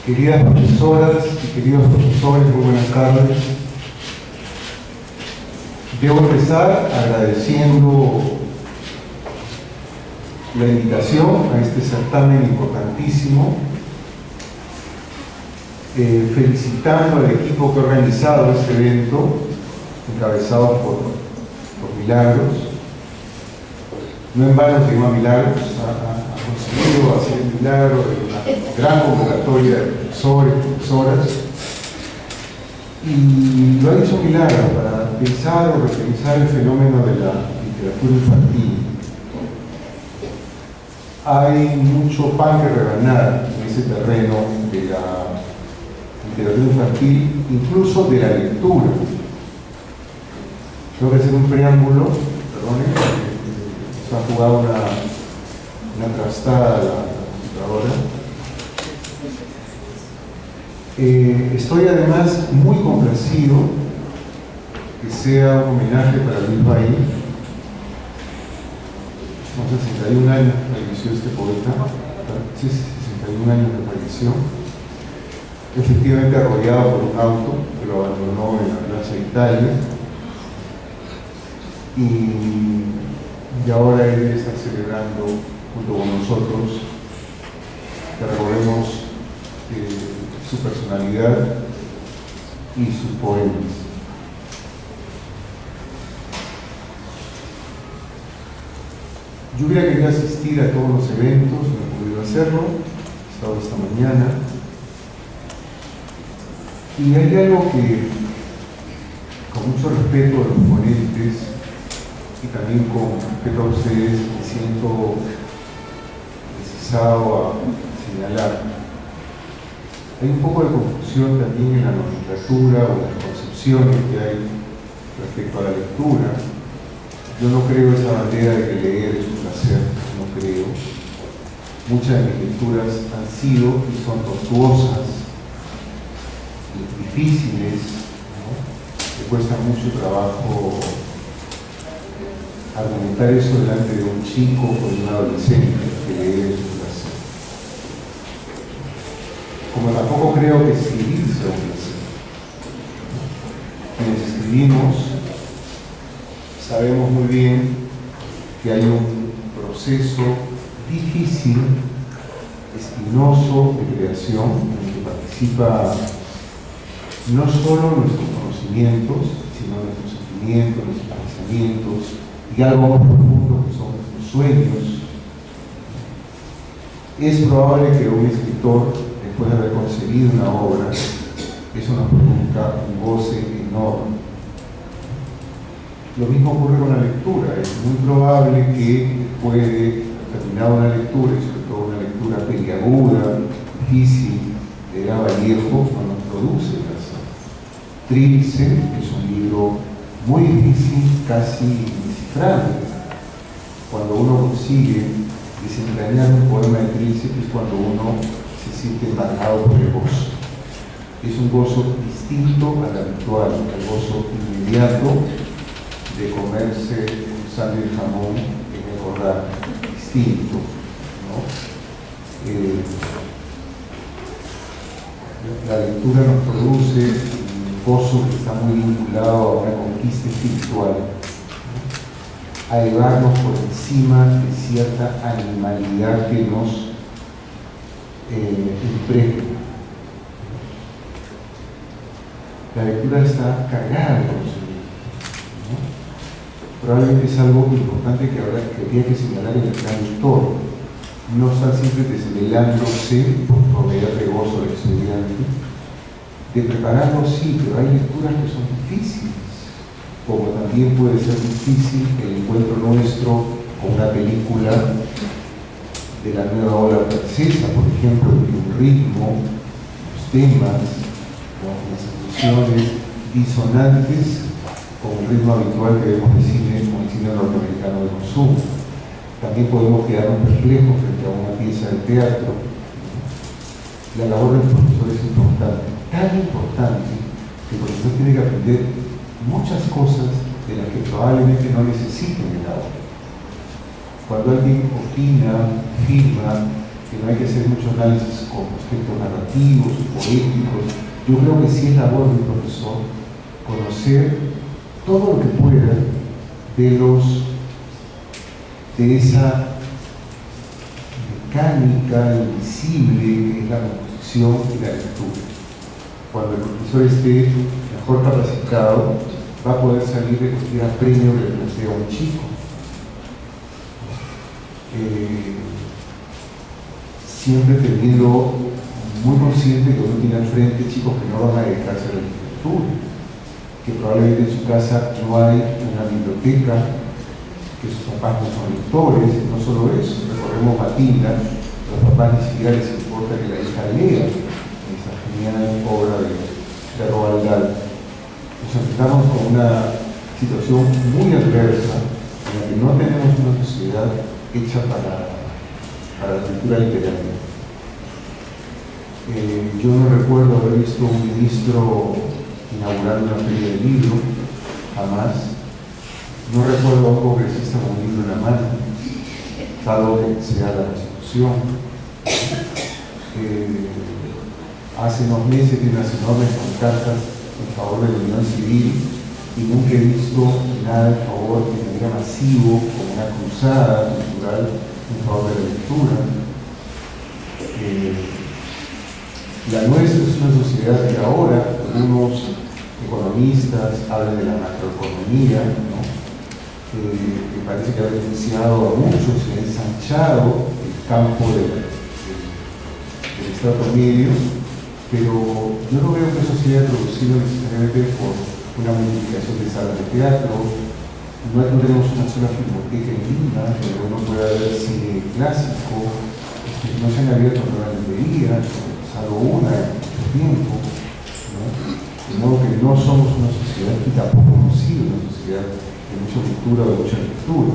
Queridas profesoras y queridos profesores, muy buenas tardes. Debo empezar agradeciendo la invitación a este certamen importantísimo, felicitando al equipo que ha organizado este evento, encabezado por Milagros. No en vano se llama Milagros, ha conseguido hacer el milagro de una gran convocatoria de profesores, profesoras, y lo ha hecho Milagros para pensar o repensar el fenómeno de la literatura infantil. Hay mucho pan que rebanar en ese terreno de la literatura infantil, incluso de la lectura. Tengo que hacer un preámbulo, perdonen, se ha jugado una trastada a la computadora. Estoy además muy complacido que sea un homenaje para Luis Baí. Son 61 años que falleció este poeta, sí, 61 años que falleció, efectivamente arrollado por un auto que lo abandonó en la Plaza Italia, y ahora él está celebrando junto con nosotros que recordemos su personalidad y sus poemas. Yo hubiera querido asistir a todos los eventos, no he podido hacerlo, he estado esta mañana, y hay algo que, con mucho respeto a los ponentes y también con respeto a ustedes, me siento precisado a señalar. Hay un poco de confusión también en la nomenclatura o en las concepciones que hay respecto a la lectura. Yo no creo esa bandera de que leer es un placer, no creo. Muchas de mis lecturas han sido y son tortuosas, difíciles, ¿no? Me cuesta mucho trabajo argumentar eso delante de un chico o de un adolescente, que leer es un placer. Como tampoco creo que escribir sea un placer. Quienes escribimos sabemos muy bien que hay un proceso difícil, espinoso de creación, en el que participa no solo nuestros conocimientos, sino nuestros sentimientos, nuestros pensamientos y algo más profundo que son nuestros sueños. Es probable que un escritor, después de haber concebido una obra, eso nos produzca un goce enorme. Lo mismo ocurre con la lectura. Es muy probable que después de terminar una lectura, y sobre todo una lectura peliaguda, difícil, de Era Vallejo, no nos produce placer. Trilce, que es un libro muy difícil, casi indescifrable. Cuando uno consigue desentrañar un poema de Trilce, es cuando uno se siente embargado por el gozo. Es un gozo distinto al habitual, el gozo inmediato de comerse un sándwich de jamón en el corral, distinto, ¿no? La lectura nos produce un gozo que está muy vinculado a una conquista espiritual, ¿no? A elevarnos por encima de cierta animalidad que nos impregna. La lectura está cargada de conocimiento, ¿no? Probablemente es algo importante que ahora habría que señalar en el plan lector. No estar siempre desvelándose por proveer de gozo al estudiante, de prepararlo sí, pero hay lecturas que son difíciles, como también puede ser difícil el encuentro nuestro con una película de la nueva ola francesa, por ejemplo, en un ritmo, los temas, las emociones disonantes con el ritmo habitual que vemos de cine, como el cine norteamericano de consumo. También podemos quedarnos perplejos frente a una pieza de teatro. La labor del profesor es importante, tan importante que el profesor tiene que aprender muchas cosas de las que probablemente no necesite en el aula. Cuando alguien opina, firma, que no hay que hacer mucho análisis con aspectos narrativos, poéticos. Yo creo que sí es labor del profesor conocer todo lo que pueda de esa mecánica invisible que es la composición y la lectura. Cuando el profesor esté mejor capacitado, va a poder salir de cualquier premio que le plantea a un chico. Siempre teniendo muy consciente que uno tiene al frente chicos que no van a dedicarse a la literatura, que probablemente en su casa no hay una biblioteca, que sus papás no son lectores. No solo eso, recorremos Matilda, los papás ni siquiera les importa que la hija lea esa genial obra de Roald Dahl. Nos enfrentamos con una situación muy adversa en la que no tenemos una sociedad hecha para la escritura literaria. Yo no recuerdo haber visto un ministro inaugurando una feria de libro, jamás. No recuerdo a un congresista con un libro en la mano, salvo que sea la Constitución. Hace unos meses vi unas enormes pancartas en favor de la unión civil y nunca he visto nada en favor de manera masivo, como una cruzada cultural en favor de la lectura. La nuestra es una sociedad que ahora algunos economistas hablan de la macroeconomía, ¿no? Que parece que ha beneficiado a muchos y ha ensanchado el campo del estrato medio, pero yo no veo que eso se haya producido necesariamente por una multiplicación de salas de teatro. No tenemos una sola filmoteca en Lima donde uno pueda ver cine clásico, no se han abierto nuevas librerías, salvo una en mucho tiempo, ¿no? De modo que no somos una sociedad y tampoco hemos sido una sociedad de mucha cultura o de mucha lectura.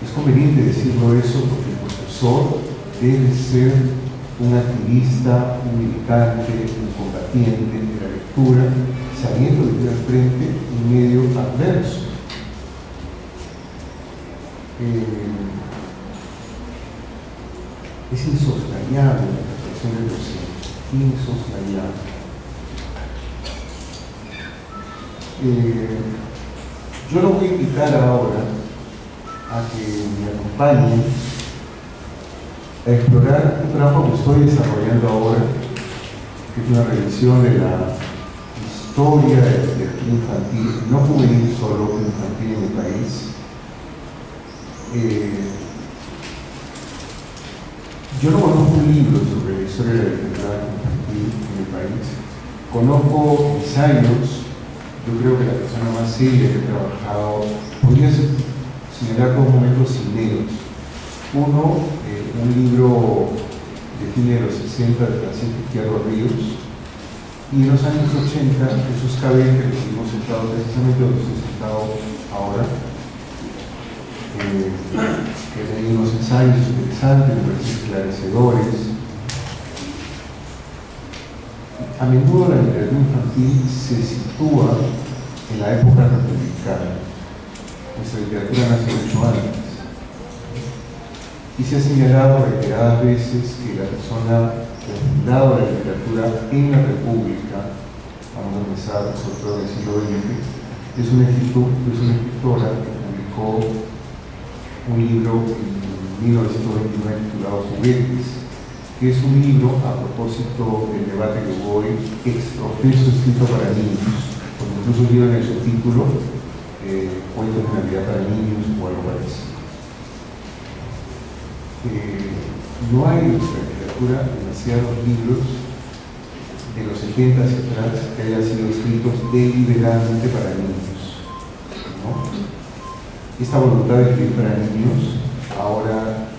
Es conveniente decirlo eso porque el profesor debe ser un activista, un militante, un combatiente de la lectura, sabiendo que tiene al frente un medio adverso. Es insoslayable la reflexión del docente, insoslayable. Yo lo voy a invitar ahora a que me acompañen a explorar un trabajo que estoy desarrollando ahora, que es una revisión de la historia de la literatura infantil, no juvenil solo, infantil en el país. Yo no conozco un libro sobre la historia de la literatura infantil en el país. Conozco ensayos. Yo creo que la persona más seria que he trabajado podría señalar dos momentos cineros. Uno, un libro de fines de los 60 de Francisco Izquierdo Ríos, y en los años 80 Jesús Cabel, que estuvimos sentados precisamente donde estoy sentado ahora, que tenía unos ensayos interesantes, me parecen esclarecedores. A menudo la literatura infantil se sitúa en la época republicana. Nuestra literatura nace mucho antes. Y se ha señalado reiteradas veces que la persona que ha fundado la literatura en la República, vamos a empezar sobre todo en el siglo XX, es una escritora que publicó un libro en 1929 titulado Juguetes, que es un libro a propósito del debate que hubo hoy, ex profeso escrito para niños, porque incluso lleva en el subtítulo cuentos de Navidad para niños o algo parecido. No hay en nuestra literatura demasiados libros de los 70 hacia atrás que hayan sido escritos deliberadamente para niños, ¿no? Esta voluntad de escribir para niños ahora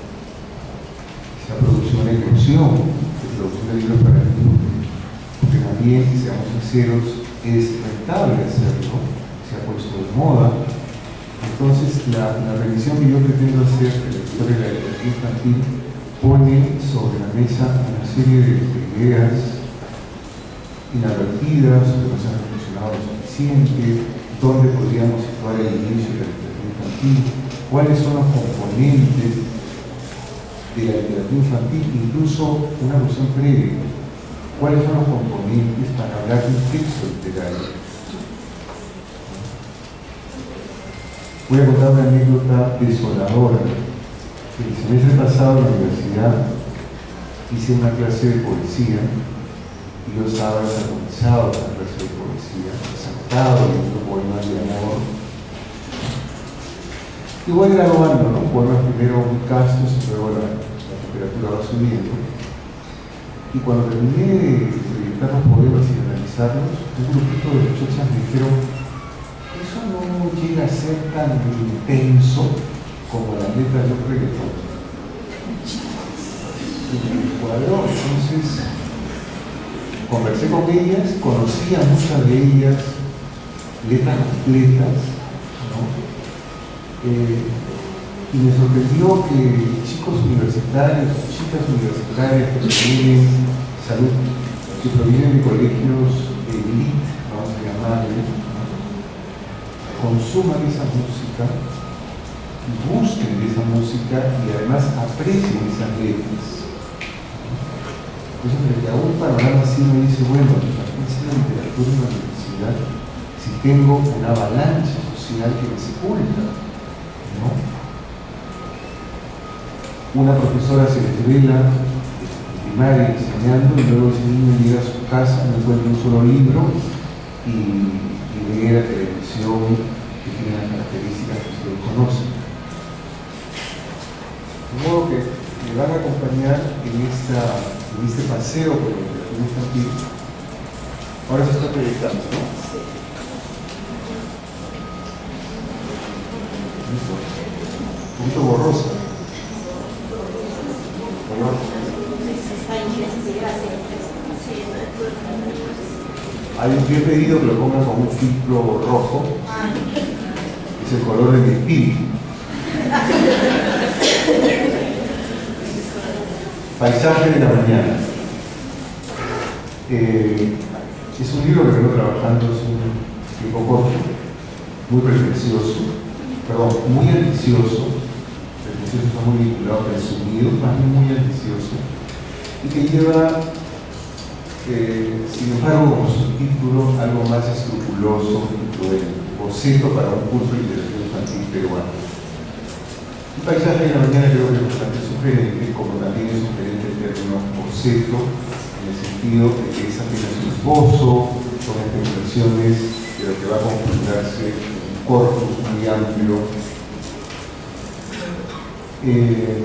se ha producido una explosión de producción de libros para niños, porque también, seamos sinceros, es rentable hacerlo, se ha puesto de moda. Entonces, la revisión que yo pretendo hacer de la historia de la literatura infantil pone sobre la mesa una serie de ideas inadvertidas, que no se han reflexionado lo suficiente, dónde podríamos situar el inicio de la literatura infantil, cuáles son los componentes de la literatura infantil, incluso una cuestión previa. ¿Cuáles son los componentes para hablar de un texto literario? Voy a contar una anécdota desoladora. El semestre pasado en la universidad hice una clase de poesía y yo estaba desagonizado en la clase de poesía, exaltado leyendo poemas de amor. Y voy graduando, ¿no? Poemas primero muy castos y luego la temperatura va subiendo. Y cuando terminé de proyectar los poemas y de analizarlos, un grupito de muchachas me dijeron: eso no llega a ser tan intenso como las letras de un reggaetón. Y me cuadró. Entonces conversé con ellas, conocí a muchas de ellas, letras completas, ¿no? Y me sorprendió que chicos universitarios, chicas universitarias que provienen de colegios de elite, vamos a llamarle, consuman esa música, busquen de esa música y además aprecien esas letras. Entonces, frente a un panorama así, me dice: bueno, ¿para qué hacer la literatura en la universidad si tengo una avalancha social que me sepulta? ¿No? Una profesora se desvela en primaria enseñando y luego ese niño llega a su casa, no encuentra un solo libro y ve la televisión que tiene las características que ustedes conocen. De modo que me van a acompañar en este paseo por la literatura infantil. Ahora se está proyectando, ¿no? ¿Listo? Un poquito borrosa. Hay un pie pedido que lo pongan con un filtro rojo, es el color de mi espíritu. Paisaje de la mañana. Es un libro que vengo trabajando hace un tiempo corto, muy pretencioso, muy ambicioso. Pretencioso está muy vinculado a presumido, más bien muy ambicioso, y que lleva, sin embargo, como subtítulo, algo más escrupuloso y cruel: boceto para un curso de literatura infantil peruana. El paisaje de la mañana creo que es bastante sugerente, como también es sugerente el término boceto, en el sentido de que es apenas un esbozo, son especulaciones de lo que va a configurarse en un corpus muy amplio. He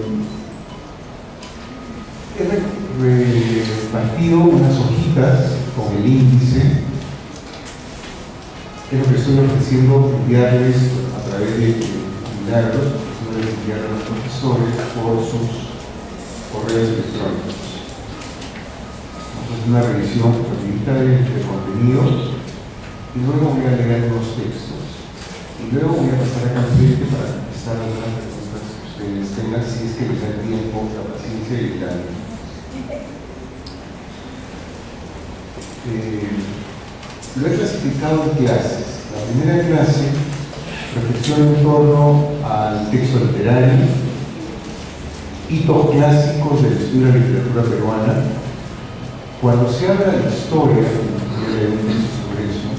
repartido unas hojitas con el índice, que es lo que estoy ofreciendo enviarles a través de Milagros, enviar a los profesores por sus correos electrónicos. Entonces, una revisión rapidita de contenido y luego voy a leer unos textos y luego voy a pasar acá al frente para contestar algunas preguntas que ustedes tengan, si es que les da el tiempo, la paciencia y el ánimo. Lo he clasificado en clases. La primera clase reflexiona en torno al texto literario, hitos clásicos del estudio de la literatura peruana. Cuando se habla de historia, sobre eso,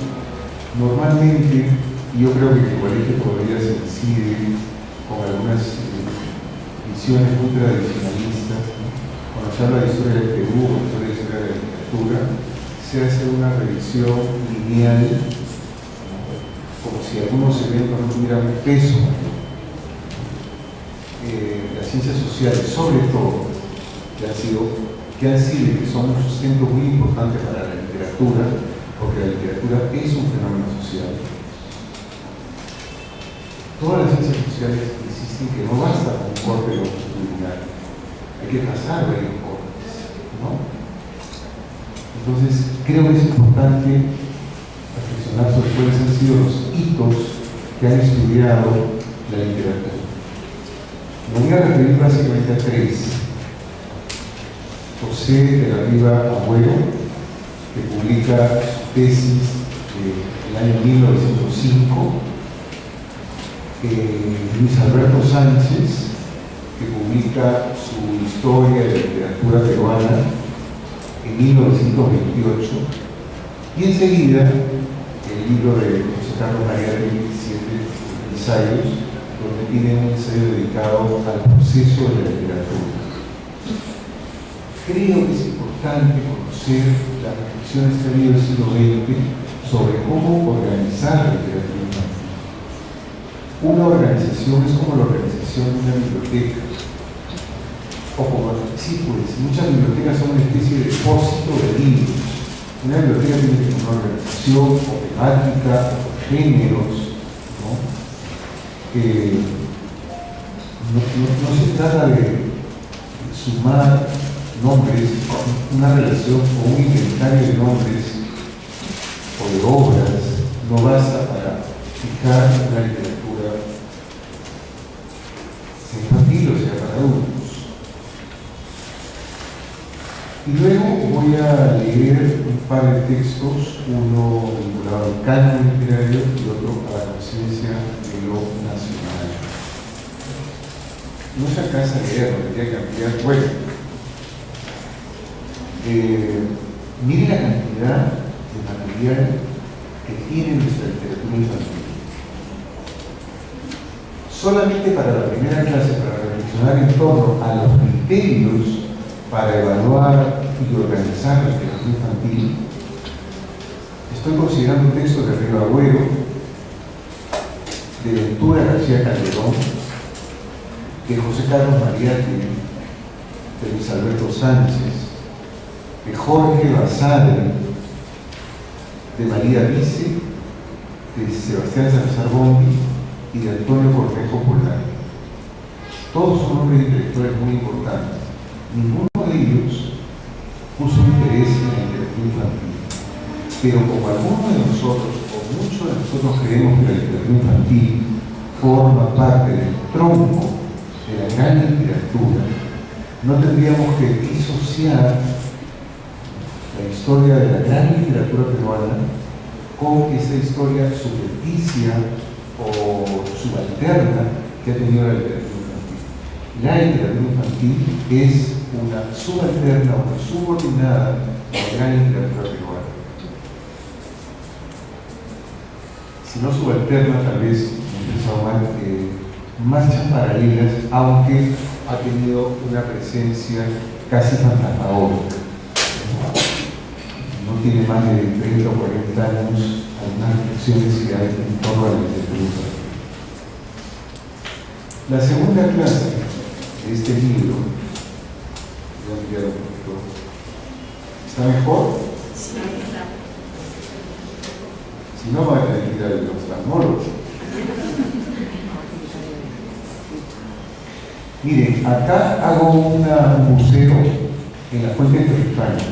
normalmente, yo creo que el colegio todavía se incide con algunas visiones muy tradicionalistas, ¿no? Cuando se habla de historia del Perú, o historia de la literatura, se hace una revisión lineal, como si algunos eventos no tuvieran un peso. Las ciencias sociales, sobre todo, que han sido y que son un sustento muy importante para la literatura, porque la literatura es un fenómeno social. Todas las ciencias sociales insisten que no basta con un corte longitudinal, hay que pasar varios cortes, ¿no? Entonces, creo que es importante reflexionar sobre cuáles han sido los hitos que han estudiado la literatura. Me voy a referir básicamente a tres. José de la Riva Agüero, que publica su tesis del año 1905, Luis Alberto Sánchez, que publica su historia de la literatura peruana en 1928, y enseguida el libro de José Carlos María de 27 ensayos, donde tiene un ensayo dedicado al proceso de la literatura. Creo que es importante conocer las reflexiones que ha habido en el siglo XX sobre cómo organizar la literatura infantil. Una organización es como la organización de una biblioteca. O como, sí, pues, muchas bibliotecas son una especie de depósito de libros. Una biblioteca tiene que tener una organización o temática, o géneros, ¿no? No se trata de sumar nombres, una relación o un inventario de nombres o de obras no basta para fijar una literatura infantil, o sea, para adultos. Y luego voy a leer un par de textos, uno vinculado al canon literario y otro a la conciencia de lo nacional. No se alcanza a leer, lo tendría que ampliar. Bueno, mire la cantidad de material que tiene nuestra literatura infantil. Solamente para la primera clase, para reflexionar en torno a los criterios para evaluar y organizar la literatura infantil, estoy considerando un texto de Río Agüero, de Ventura García Calderón, de José Carlos Mariátegui, de Luis Alberto Sánchez, de Jorge Basadre, de María Vice, de Sebastián Salazar Bondi y de Antonio Cornejo Polari. Todos son hombres intelectuales muy importantes. Ninguno de ellos puso interés en la literatura infantil. Pero como algunos de nosotros, o muchos de nosotros creemos que la literatura infantil forma parte del tronco de la gran literatura, no tendríamos que disociar la historia de la gran literatura peruana con esa historia subrepticia o subalterna que ha tenido la literatura infantil. La literatura infantil es una subalterna o una subordinada a la gran literatura peruana. Si no subalterna, tal vez, marchas paralelas, aunque ha tenido una presencia casi fantasmagórica. No tiene más de 30 o 40 años algunas reflexiones que hay en torno a la literatura infantil. La segunda clase de este libro, ¿está mejor? Sí. Si no, va a tener que ir al oftalmólogo. Miren, acá hago un museo en la fuente Torrefalla.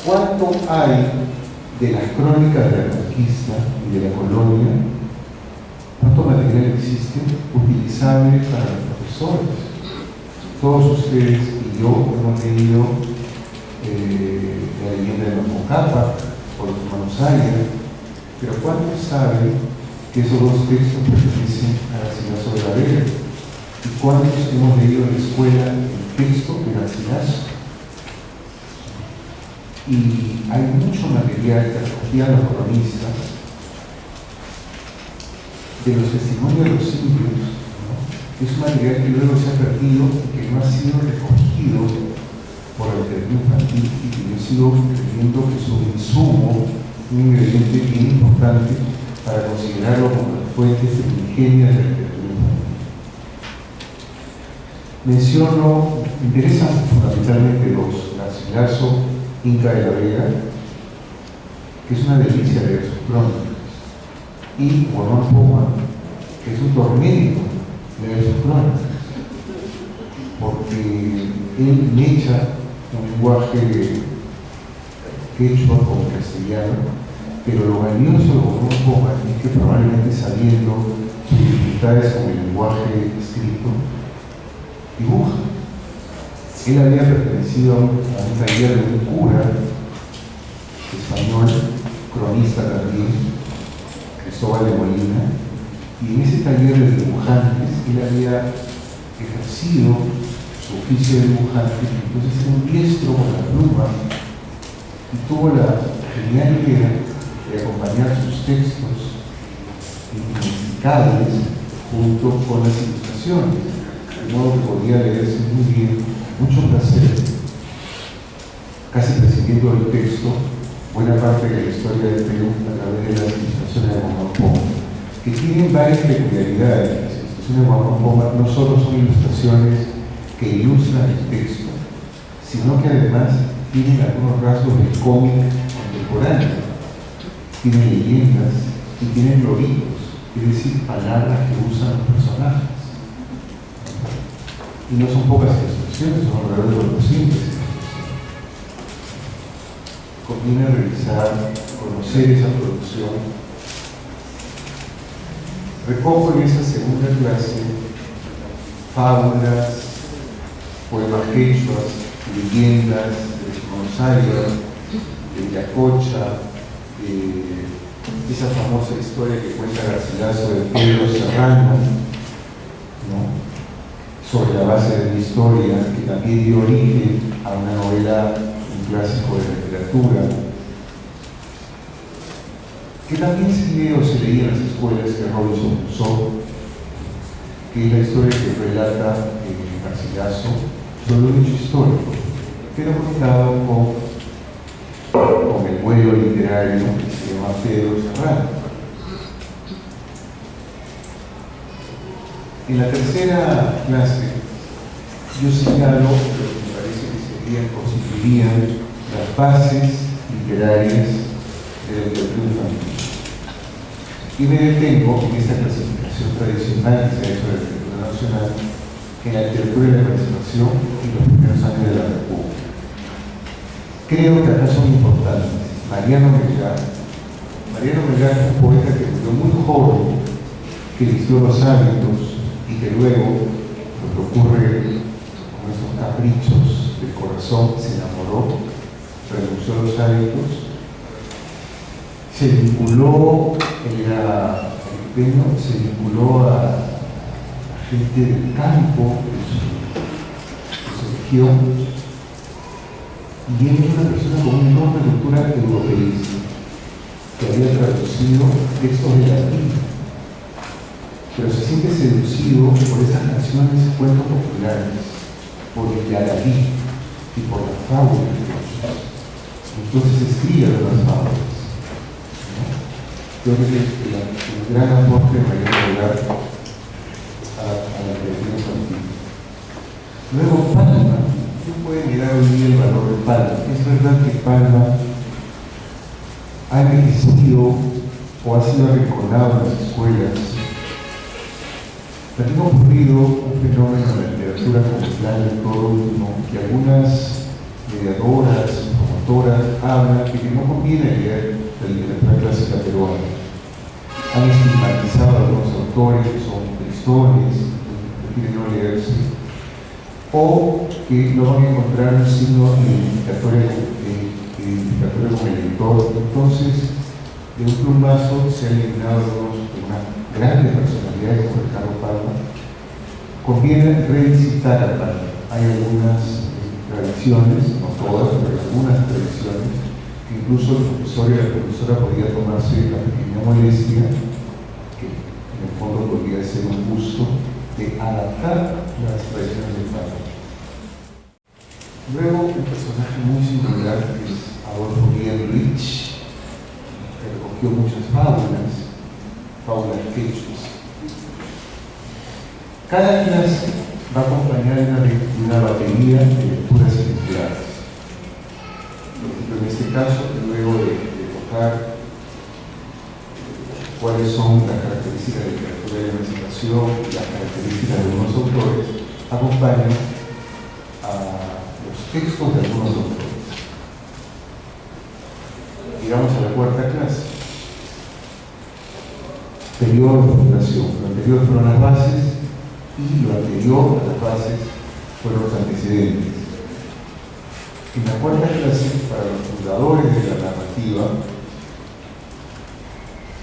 ¿Cuánto hay de las crónicas de la conquista y de la colonia? ¿Cuánto material existe utilizable para los profesores? Todos ustedes y yo hemos leído la leyenda de los Mocapa o los hermanos Aya, pero ¿cuántos saben que esos dos textos pertenecen a Garcilaso de la Vega? ¿Y cuántos hemos leído en la escuela el texto de Garcilaso? Y hay mucho material que recogían los cronistas de los testimonios de los indios, ¿no? Es un material que luego se ha perdido y que no ha sido recogido por la literatura infantil y que yo sigo creyendo que es un insumo, un ingrediente bien importante para considerarlo como las fuentes primigenias de la literatura infantil. Menciono, me interesan fundamentalmente dos: Garcilaso, Inca de la Vega, que es una delicia leer sus crónicas, y Guamán Poma, que es un tormento leer sus crónicas, porque él mecha un lenguaje quechua con castellano, pero lo valioso de Guamán Poma es que probablemente sabiendo sus dificultades con el lenguaje escrito, dibuja. Él había pertenecido a un taller de un cura español, cronista también, Cristóbal de Molina, Y en ese taller de dibujantes, él había ejercido su oficio de dibujante, entonces era un diestro con la pluma y tuvo la genial idea de acompañar sus textos musicales junto con las ilustraciones, de modo que podía leerse muy bien, mucho placer, casi presidiendo el texto, buena parte de la historia del Perú a través de las ilustraciones de Juan Poma, que tienen varias peculiaridades. Las ilustraciones de Juan Poma no solo son ilustraciones que ilustran el texto, sino que además tienen algunos rasgos de cómic contemporáneo, tienen leyendas y tienen loritos, es decir, palabras que usan los personajes. Y no son pocas ilustraciones, son alrededor de 200. Conviene revisar, conocer esa producción. Recojo en esa segunda clase fábulas, poemas quechuas, leyendas de Rosario, de Yacocha, esa famosa historia que cuenta Garcilaso de Pedro Serrano, ¿no?, sobre la base de una historia que también dio origen a una novela, un clásico de literatura, que también se lee o se leía en las escuelas de Robinson Crusoe, que es la historia que relata Garcilaso sobre un hecho histórico, pero contado con el vuelo literario que se llama Pedro Serrano. En la tercera clase yo señalo lo que me parece que constituirían las bases literarias de la literatura infantil. Y me detengo en esta clasificación tradicional que se ha hecho de la literatura nacional en la literatura de la emancipación y los primeros años de la República. Creo que acá son importantes. Mariano Melgar es un poeta que murió muy joven, que vistió los hábitos y que luego, lo que ocurre con esos caprichos del corazón, se enamoró, renunció a los hábitos, se vinculó, se vinculó a gente del campo, de su región, y él es una persona con una enorme cultura europeísta, que había traducido textos de latín, pero se siente seducido por esas canciones, cuentos populares, por el Yaradí y por las fábulas de ellos. Entonces escribe las fábulas. Creo que es el gran aporte de Mariano Melgar a la literatura infantil. Luego Palma. ¿Quién puede mirar hoy día el valor de Palma? Es verdad que Palma ha envejecido o ha sido arrinconado en las escuelas. También ha ocurrido un fenómeno en la literatura comercial en todo el mundo, que algunas mediadoras, promotoras hablan de que no conviene leer la literatura clásica peruana. Han estigmatizado a algunos autores que son tristones, que prefieren no leerse, o que no van a encontrar un signo identificatorio con el lector. Entonces, de un plumazo se han eliminado algunas grandes personalidades como Ricardo Palma. Conviene revisitar a Palma. Hay algunas tradiciones, no todas, pero algunas tradiciones, que incluso el profesor y la profesora podía tomarse la pequeña molestia, que en el fondo podría ser un gusto, de adaptar las tradiciones de Palma. Luego, un personaje muy singular que es Adolfo Rich, que recogió muchas fábulas quechuas. Cada clase va acompañada de una batería de lecturas ejemplares. Por ejemplo, en este caso, luego de tocar cuáles son las características de la literatura de la emancipación y las características de algunos autores, acompañan a los textos de algunos autores. Llegamos a la cuarta clase. Periodo de fundación. Lo anterior fueron las bases y lo anterior a las bases fueron los antecedentes. En la cuarta clase, para los fundadores de la narrativa,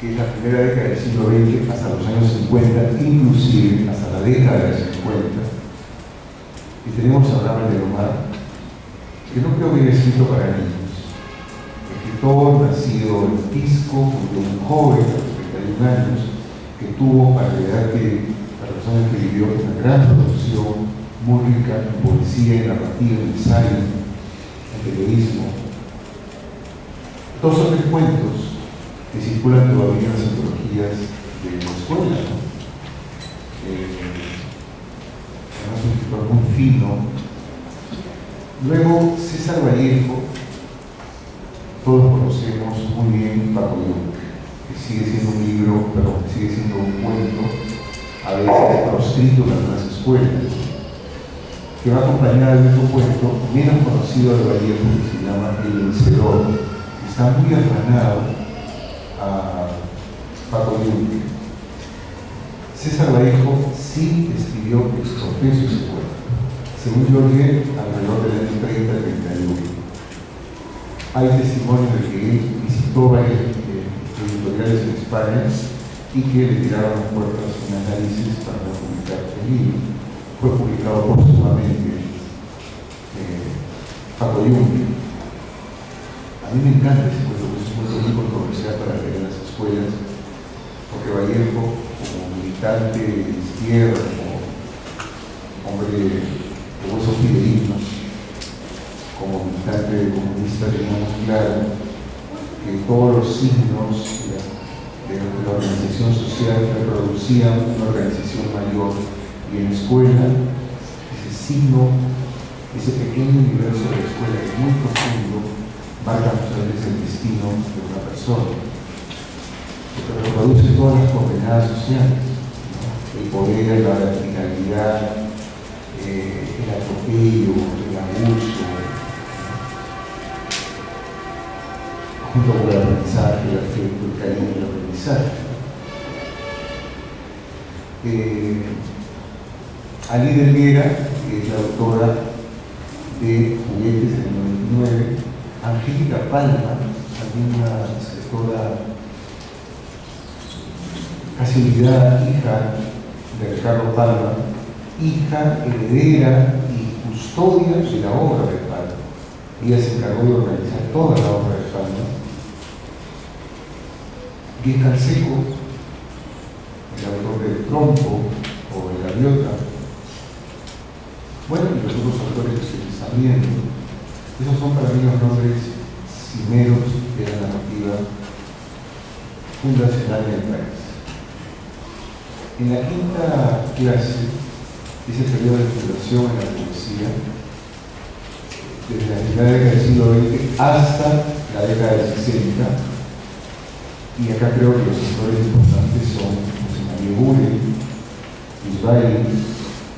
que es la primera década del siglo XX hasta los años 50, inclusive hasta la década del 50. Y tenemos a Abraham de Lomar, que no creo que haya escrito para niños. Escritor nacido en Pisco, un joven de 31 años, que tuvo, para la edad que, para los años que vivió, una gran producción muy rica en poesía, en narrativa, en ensayo, en periodismo. 2 o 3 cuentos que circulan todavía en las antologías de la escuela, ¿no? Además, un escritor muy fino. Luego, César Vallejo, todos conocemos muy bien Paco Yunque, que sigue siendo un libro, pero que sigue siendo un cuento, a veces proscrito en algunas escuelas, que va acompañada de otro cuento menos conocido de Vallejo, que se llama El Vencedor, que está muy hermanado a Paco Yunque. César Vallejo sí escribió exprofeso ese cuento, según yo vi, alrededor del año 30-31. Hay testimonio de que él visitó varias editoriales en España y que le tiraron las puertas unas narices para no publicar el libro. Fue publicado póstumamente Paco Yunque. A mí me encanta ese cuento, es un cuento muy controversial para leer en las escuelas, porque Vallejo, como militante de izquierda, como hombre de huesos fidedignos, como militante comunista, teníamos claro que todos los signos de la organización social reproducían una organización mayor, y en la escuela ese signo, ese pequeño universo de la escuela es muy profundo, marca muchas veces el destino de una persona, porque reproduce todas las coordenadas sociales, ¿no? El poder, la verticalidad, el atropello, el abuso, junto con el aprendizaje, el afecto, el cariño y el aprendizaje. Alida Helguera, que es la autora de Juguetes del 99, Angélica Palma, también una escritora casi olvidada, hija de Ricardo Palma, hija, heredera y custodia de la obra de Palma. Ella se encargó de organizar toda la obra de Palma. Guy Canseco, el autor del Trompo o el Gaviota, bueno, y los otros autores que se están viendo. Esos son para mí los nombres cimeros de la narrativa fundacional del país. En la quinta clase, ese periodo de fundación en la poesía, desde la primera década del siglo XX hasta la década del 60, y acá creo que los autores importantes son José María Bull, Isbail,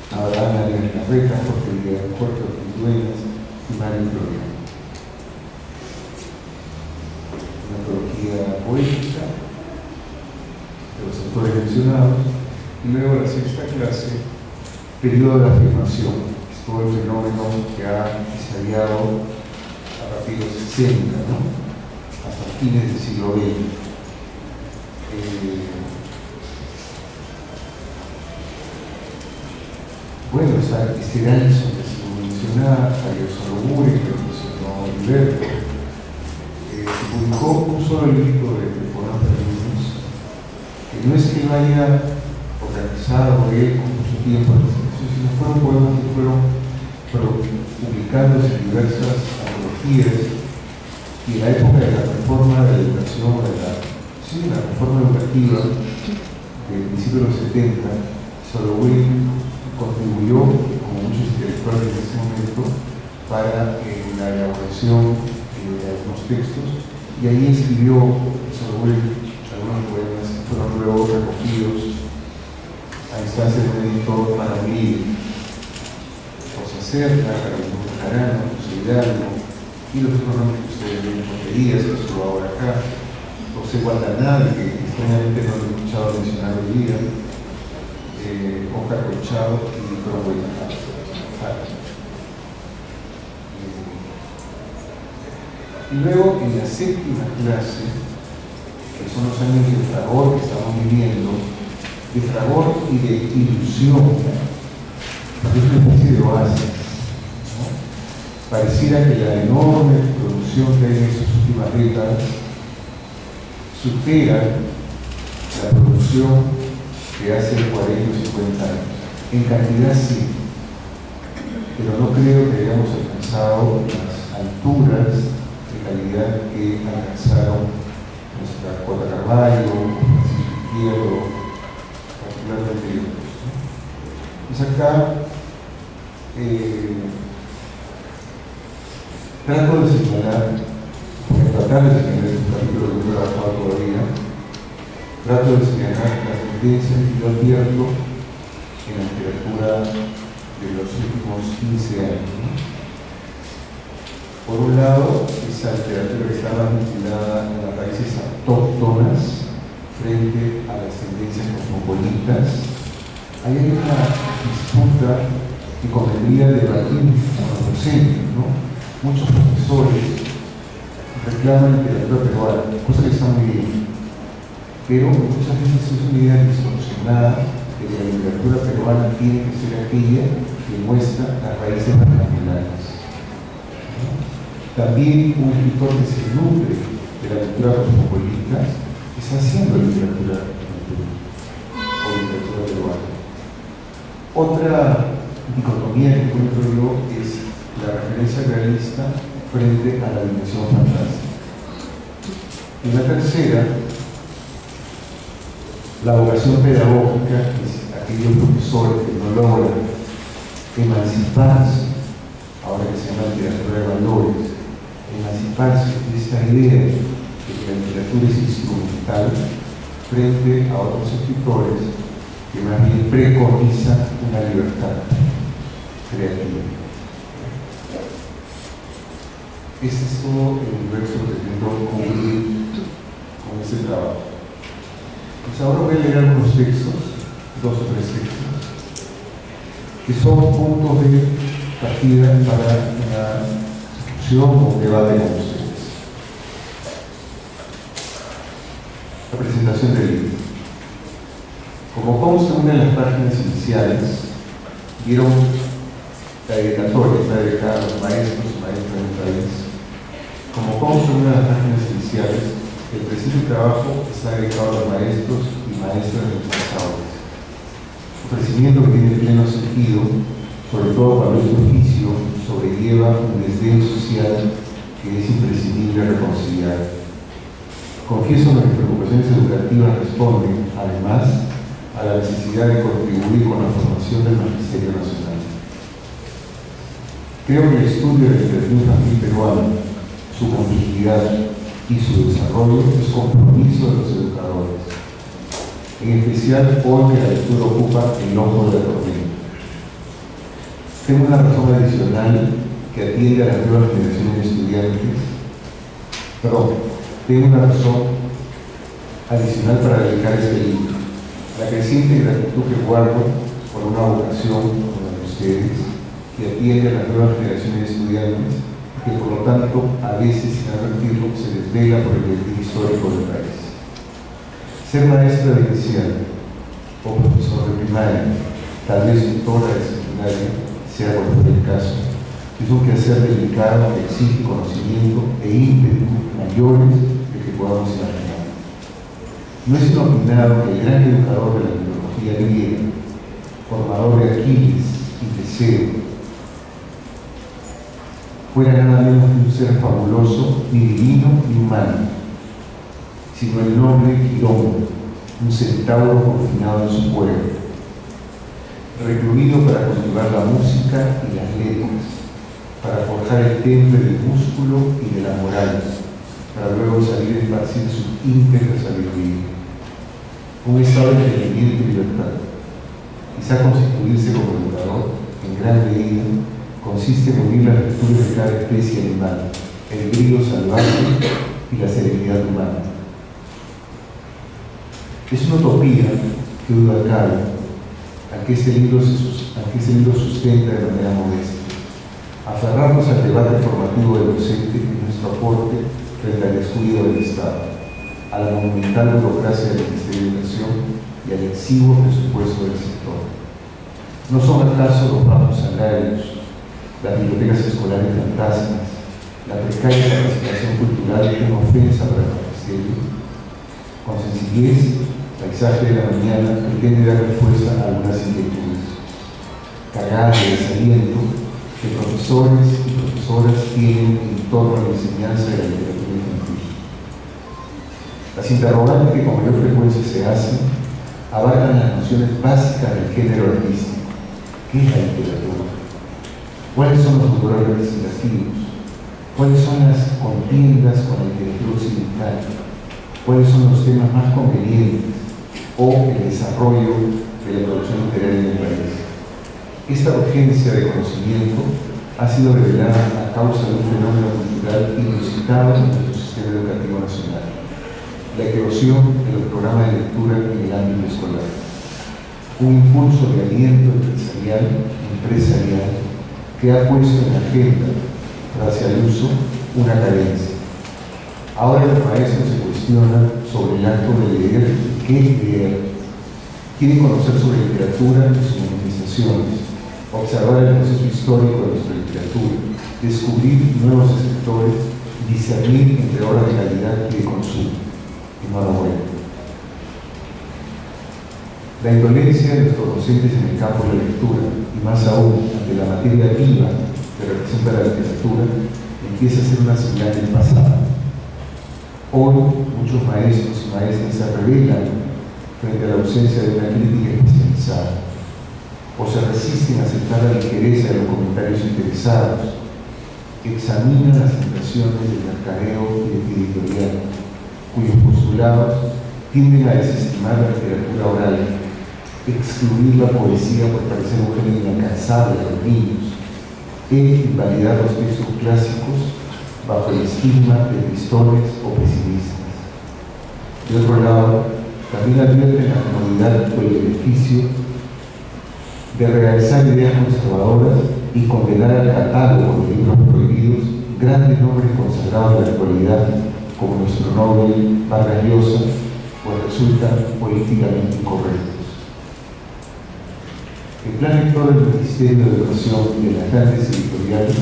Abraham Arias Larreta, Jorge Ortiz Dueñas y Mario Floriano. Una antología poética de los autores mencionados, y luego la sexta clase, periodo de afirmación, es todo el fenómeno que ha estallado a partir de los 60, ¿no? Hasta fines del siglo XX. Bueno, está Alison, que se mencionaba, Javier Solobure, que lo mencionó Alberto. Se publicó un solo libro de poemas para niños, que no es que lo haya organizado él con mucho tiempo, sino fueron poemas que fueron publicándose en diversas antologías, y en la época de la reforma de la educación, la reforma educativa del principio de los 70, Solobure contribuyó, como muchos intelectuales en ese momento, para la elaboración de algunos textos, y ahí escribió Solobure algunos poemas que fueron luego recogidos a instancia de un editor para un libro. Rosa Cerda, Carolina Jarano, José Hidalgo, y los otros nombres que ustedes ven en tonterías, que estuvo ahora acá, José Guadalajara, que extrañamente no lo he escuchado mencionar hoy día, Oscar Colchado y Víctor Buena. Y luego en la séptima clase, que son los años de fragor que estamos viviendo, de fragor y de ilusión, es una especie de oasis, ¿no? Pareciera que la enorme producción que hay en estas últimas décadas supera la producción de hace 40 o 50 años. En cantidad sí, pero no creo que hayamos alcanzado las alturas de calidad que alcanzaron nuestra Cota Carvalho, Francisco Izquierdo, particularmente yo. Pues acá trato de señalar, voy a tratar de señalar un capítulo que no he trabajado todavía, trato de señalar las tendencias que yo advierto en la literatura de los últimos 15 años, ¿no? Por un lado, esa literatura que está más vinculada a las raíces autóctonas frente a las tendencias cosmopolitas. Ahí hay una disputa que convendría debatir con los docentes, ¿no? Muchos profesores reclaman literatura peruana, cosa que está muy bien, pero muchas veces es una idea distorsionada de que la literatura peruana tiene que ser aquella que muestra las raíces nacionales. También un escritor que se nutre de la cultura cosmopolita está haciendo literatura o literatura peruana. Otra dicotomía que encuentro yo es la referencia realista frente a la dimensión fantástica. Y la tercera, la vocación pedagógica, que es aquellos profesores que no logran emanciparse, ahora que se llama literatura de valores, emanciparse de esta idea de que la literatura es instrumental frente a otros escritores que más bien preconizan una libertad creativa. Este es todo el universo que pretendo cubrir con este trabajo. Pues ahora voy a leer algunos textos, 2 o 3 textos, que son puntos de partida para una o debate con ustedes. La presentación del libro. Como consta en una de las páginas iniciales, vieron la dedicatoria, está dedicada a los maestros y maestras del país. Como consta en una de las páginas iniciales, el presente trabajo está dedicado a los maestros y maestras de nuestras aulas. Ofrecimiento que tiene pleno sentido, sobre todo cuando este oficio sobrelleva un desdén social que es imprescindible reconciliar. Confieso que mis preocupaciones educativas responden, además, a la necesidad de contribuir con la formación del magisterio nacional. Creo que el estudio de la literatura infantil peruana, su complejidad y su desarrollo es compromiso de los educadores, en especial hoy que la lectura ocupa el ojo de la tormenta. Tengo una razón adicional que atiende a las nuevas generaciones de estudiantes. Tengo una razón adicional para dedicar este libro. La creciente gratitud que guardo por una vocación como la de ustedes, que atiende a las nuevas generaciones de estudiantes, que por lo tanto, a veces sin advertirlo, se desvela por el devenir histórico del país. Ser maestra de inicial o profesor de primaria, tal vez tutora de secundaria, sea cual fuera el caso, es un quehacer delicado que exige conocimiento e ímpetu mayores de que podamos imaginar. No es inopinado que el gran educador de la mitología griega, formador de Aquiles y Teseo, fuera nada menos que un ser fabuloso, ni divino ni humano, sino el noble Quirón, un centauro confinado en su pueblo, recluido para cultivar la música y las letras, para forjar el temple del músculo y de la moral, para luego salir a esparcir su íntegra sabiduría. Un estado de entendimiento y libertad. Quizá constituirse como educador, en gran medida, consiste en unir las virtudes de cada especie animal, el brío salvaje y la serenidad humana. Es una utopía que duda cabe, a que ese libro sustenta de manera modesta. Aferrarnos al debate formativo del docente es nuestro aporte frente al descuido del Estado. a la monumental burocracia del Ministerio de Educación y al exiguo presupuesto del sector. ¿No son acaso los bajos salarios, las bibliotecas escolares fantasmas, la precaria participación cultural una ofensa para el magisterio? Con sencillez, Paisaje de la Mañana pretende dar respuesta a algunas inquietudes, cargadas de desaliento que profesores y profesoras tienen en torno a la enseñanza de la literatura infantil. Las interrogantes que con mayor frecuencia se hacen abarcan las nociones básicas del género artístico. ¿Qué es la literatura? ¿Cuáles son los autores representativos? ¿Cuáles son las contiendas con la literatura occidental? ¿Cuáles son los temas más convenientes o el desarrollo de la producción literaria en el país? Esta urgencia de conocimiento ha sido revelada a causa de un fenómeno cultural inusitado en nuestro sistema educativo nacional: la eclosión de los programas de lectura en el ámbito escolar. Un impulso de aliento empresarial que ha puesto en la agenda, hacia el uso, una carencia. Ahora los maestros se cuestionan sobre el acto de leer y qué leer. Quieren conocer sobre literatura y sus manifestaciones, observar el proceso histórico de nuestra literatura, descubrir nuevos escritores y discernir entre obras de calidad y de consumo. Enhorabuena. La indolencia de nuestros docentes en el campo de la lectura, y más aún ante la materia viva que representa la literatura, empieza a ser una señal del pasado. Hoy, muchos maestros y maestras se rebelan frente a la ausencia de una crítica especializada, o se resisten a aceptar la ligereza de los comentarios interesados, examinan las tentaciones del mercadeo y del editorial, cuyos postulados tienden a desestimar la literatura oral, excluir la poesía por parecer un género inalcanzable a los niños, e invalidar los textos clásicos bajo el estigma de tristones o pesimistas. De otro lado, también advierten la comodidad o el beneficio de realizar ideas conservadoras y condenar al catálogo de libros prohibidos grandes nombres consagrados de la actualidad, como nuestro Nobel Vargas Llosa, pues resultan políticamente incorrectos. El plan rector del Ministerio de Educación y de las grandes editoriales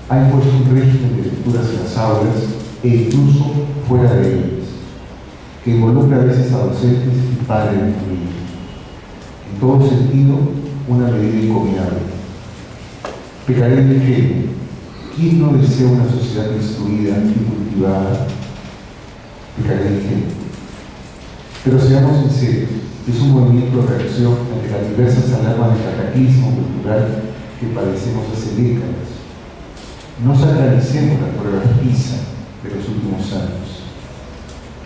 ha impuesto un régimen de lecturas en las aulas e incluso fuera de ellas, que involucra a veces a docentes y padres de familia. En todo sentido, una medida encomiable. Pecaré del genio. ¿Quién no desea una sociedad instruida y cultivada? Pecaré del genio. Pero seamos sinceros, es un movimiento de reacción ante las diversas alarmas de cataclismo cultural que padecemos hace décadas. No sacralicemos las pruebas PISA de los últimos años,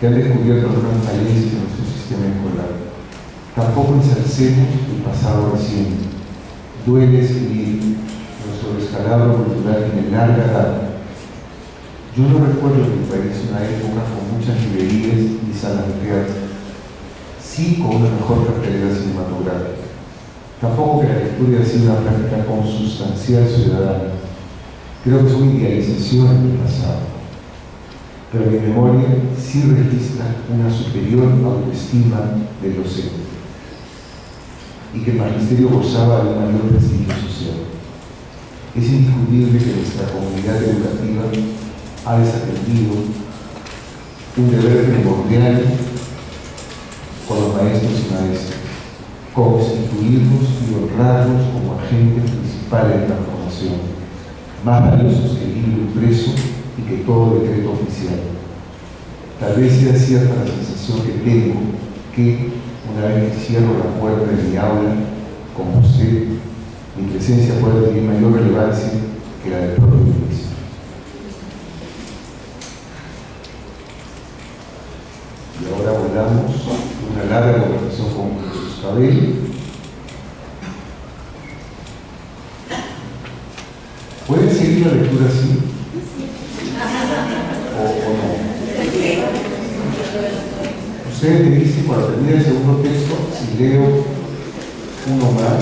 que han descubierto algunas falencias en nuestro sistema escolar. Tampoco ensalcemos el pasado reciente. Duele escribir nuestro descalabro cultural tiene larga data. Yo no recuerdo en mi país una época con muchas librerías y salas de teatro, sí con una mejor cartelera cinematográfica. Tampoco que la lectura haya sido una práctica consustancial ciudadana. Creo que son idealizaciones del pasado, pero mi memoria sí registra una superior autoestima del docente y que el magisterio gozaba de un mayor prestigio social. Es indiscutible que nuestra comunidad educativa ha desatendido un deber primordial con los maestros y maestras, constituirlos y honrarlos como agentes principales de transformación, más valiosos que el libro impreso y que todo decreto oficial. Tal vez sea cierta la sensación que tengo que, una vez que cierro la puerta de mi aula, como usted, mi presencia puede tener mayor relevancia que la del propio ministro. Y ahora volvamos una larga conversación con Jesús Cabello. ¿Pueden seguir la lectura así? ¿O no? Ustedes me dicen cuando termine el segundo texto, si leo uno más.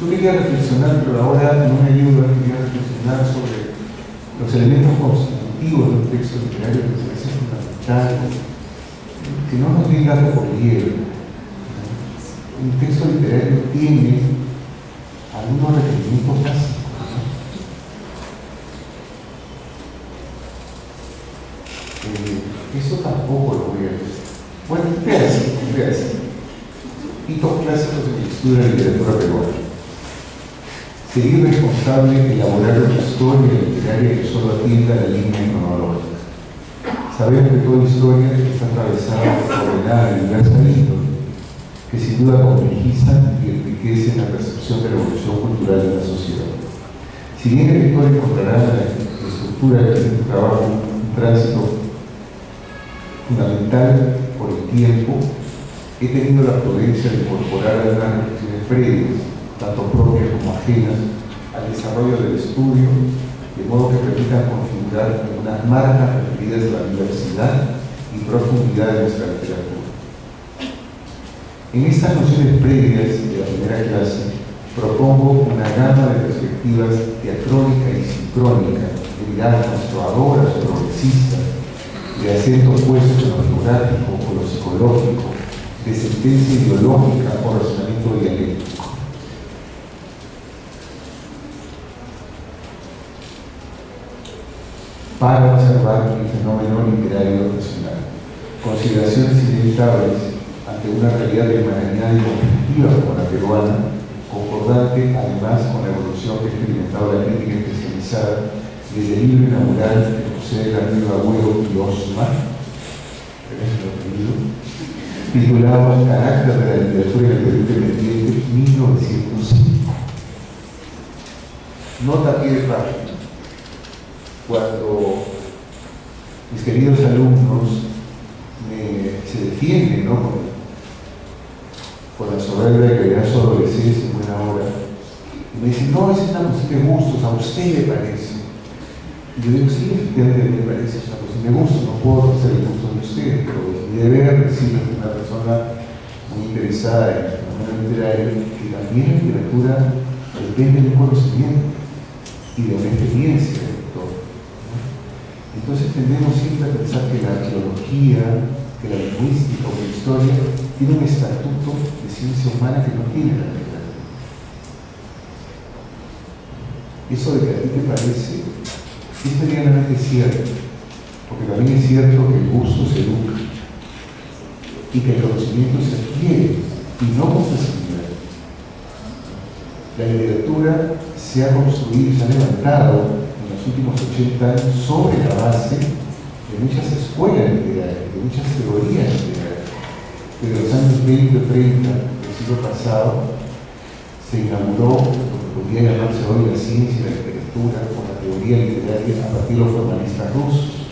Yo quería reflexionar, pero ahora no me ayuda, quería reflexionar sobre los elementos constitutivos objetivos de un texto literario que se hace fundamental, que no nos den gato por liebre. Un texto literario tiene algunos requerimientos básicos. Eso tampoco lo voy a decir. Bueno, un pedacito. Hitos clásicos en el estudio de la literatura peruana. Seguir responsable elaborar una historia literaria que solo atienda la línea cronológica. Sabemos que toda historia está atravesada por ordenada y diversa índole, que sin duda complejizan y enriquecen la percepción de la evolución cultural de la sociedad. Si bien el lector encontrará en la estructura de este trabajo un tránsito fundamental por el tiempo, he tenido la prudencia de incorporar algunas reflexiones previas, tanto propias como ajenas, al desarrollo del estudio, de modo que permitan configurar unas marcas referidas a la diversidad y profundidad de nuestra literatura. En estas nociones previas de la primera clase, propongo una gama de perspectivas teatrónica y sincrónica, de miradas conservadoras o progresistas, de acento puesto en lo geográfico o lo psicológico, de sentencia ideológica o razonamiento dialéctico. Para observar el fenómeno literario nacional. Consideraciones inevitables ante una realidad enmarañada y conflictiva como la peruana, concordante además con la evolución que ha experimentado la crítica especializada desde el libro inaugural de José Garrido Agüero y Osma, titulado Carácter de la literatura en el Perú independiente, 1905. Nota a pie de página. Cuando mis queridos alumnos se defienden, ¿no?, con la soberbia que era su adolescencia en buena hora, y me dicen, no, esa es una cuestión de gustos, a usted le parece. Y yo digo, sí, efectivamente me parece, es una cuestión de gustos, no puedo hacer el gusto de ustedes, pero es mi deber decirles que una persona muy interesada en el fenómeno literario, que también la literatura depende de un conocimiento y de una experiencia del lector. Entonces tendemos siempre a pensar que la arqueología, que la lingüística o la historia tiene un estatuto de ciencia humana que no tiene la literatura. Eso de que a ti te parece es medianamente cierto, porque también es cierto que el gusto se educa y que el conocimiento se adquiere y no con facilidad. La literatura se ha construido y se ha levantado en los últimos 80 años sobre la base de muchas escuelas literarias, de muchas teorías literarias. Desde los años 20 o 30 del siglo pasado se inauguró lo que podría llamarse hoy la ciencia y la literatura o la teoría literaria a partir de los formalistas rusos,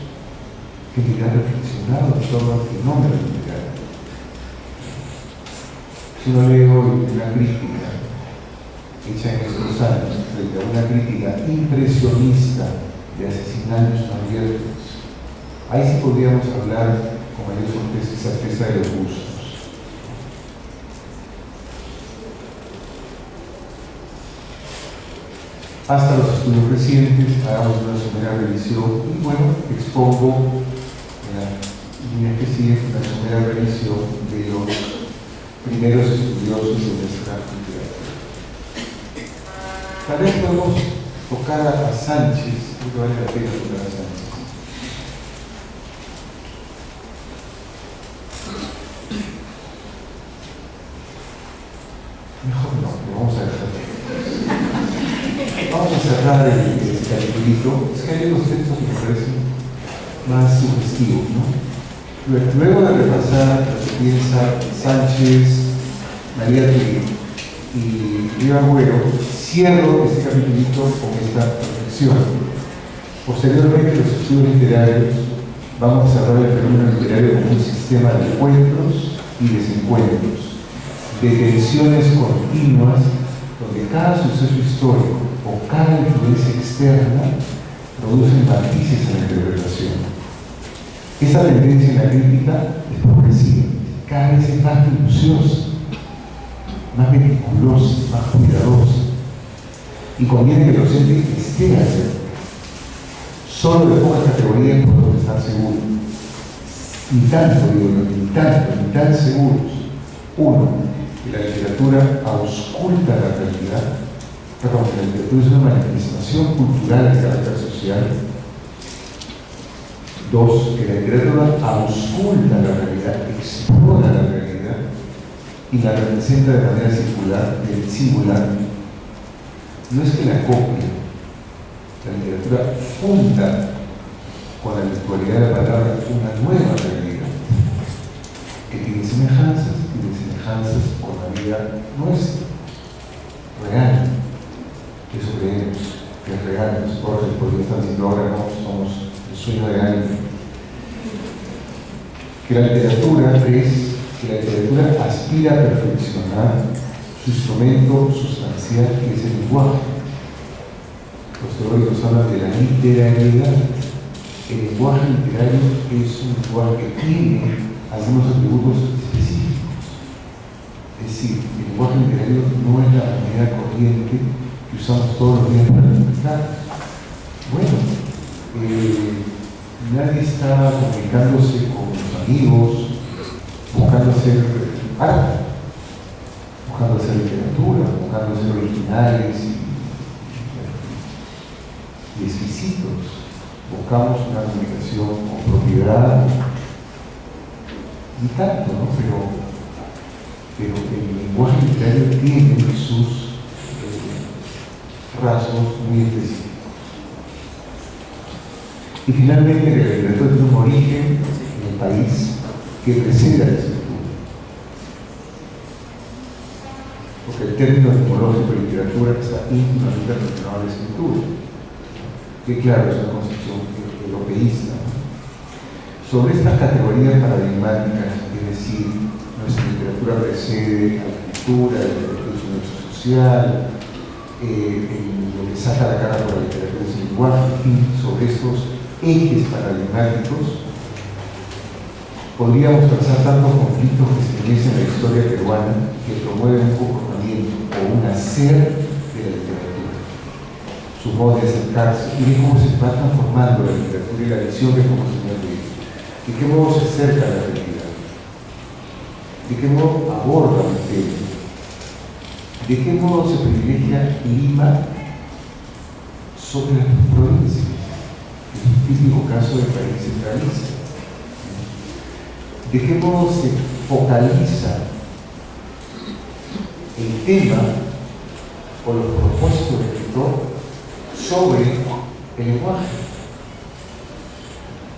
que han reflexionado en torno al fenómeno literario. Si uno lee hoy una crítica hecha en estos años frente a una crítica impresionista de hace 100 años no abiertos, ahí sí podríamos hablar con mayor certeza de los gustos. Hasta los estudios recientes, hagamos una somera revisión y bueno, expongo en la línea que sigue una somera revisión de los primeros estudiosos de nuestra literatura. Tal vez podemos tocar a Sánchez, porque vale la pena tocar a Sánchez. Mejor no, lo vamos a dejar. Vamos a cerrar el capítulo. Es que hay unos textos que me parecen más sugestivos, ¿no? Luego de repasar lo que piensa Sánchez, María y Río Agüero, cierro este capítulo con esta reflexión. Posteriormente, los estudios literarios van a observar el fenómeno literario como un sistema de encuentros y desencuentros, de tensiones continuas, donde cada suceso histórico o cada influencia externa producen matices en la interpretación. Esa tendencia en la crítica es progresiva, cada vez es más minuciosa, más meticulosa, más cuidadosa, y conviene que el docente esté alerta. Solo de pocas categorías podemos estar seguros. Ni tanto, digo yo, ni tan seguros. Uno, que la literatura ausculta la realidad. Perdón, que la literatura es una manifestación cultural de carácter social. Dos, que la literatura ausculta la realidad, explora la realidad y la representa de manera singular. No es que la copie, la literatura funda con la virtualidad de la palabra una nueva realidad que tiene semejanzas con la vida nuestra, real, que eso creemos, que es real. Nosotros podría estar diciendo ahora no somos el sueño de alguien. Que la literatura aspira a perfeccionar su instrumento sustancial, que es el lenguaje. Los teóricos hablan de la literalidad. El lenguaje literario es un lenguaje que tiene algunos atributos específicos. Es decir, el lenguaje literario no es la manera corriente que usamos todos los días para comunicar. Bueno, nadie está comunicándose con los amigos, buscando hacer arte, buscando hacer literatura, buscando ser originales y exquisitos. Buscamos una comunicación con propiedad, y tanto, ¿no? Pero el lenguaje literario tiene sus rasgos muy específicos. Y finalmente, la literatura tiene un origen en el país que precede a la escritura. Porque el término etimológico de literatura está íntimamente relacionado a la escritura, que claro, es una concepción europeísta. Sobre estas categorías paradigmáticas, es decir, nuestra literatura precede a la escritura, la literatura es un hecho social, lo que saca la cara por la literatura es el lenguaje, en fin, sobre estos ejes paradigmáticos podríamos trazar tantos conflictos que se estremecen en la historia peruana, que promueven un comportamiento o un hacer de la literatura, su modo de acercarse, y de cómo se va transformando la literatura y la visión de cómo se ve, de qué modo se acerca a la realidad, de qué modo aborda el tema, de qué modo se privilegia Lima sobre las provincias. Es un típico caso de país centralista. De qué modo se focaliza el tema o los propósitos del escritor sobre el lenguaje.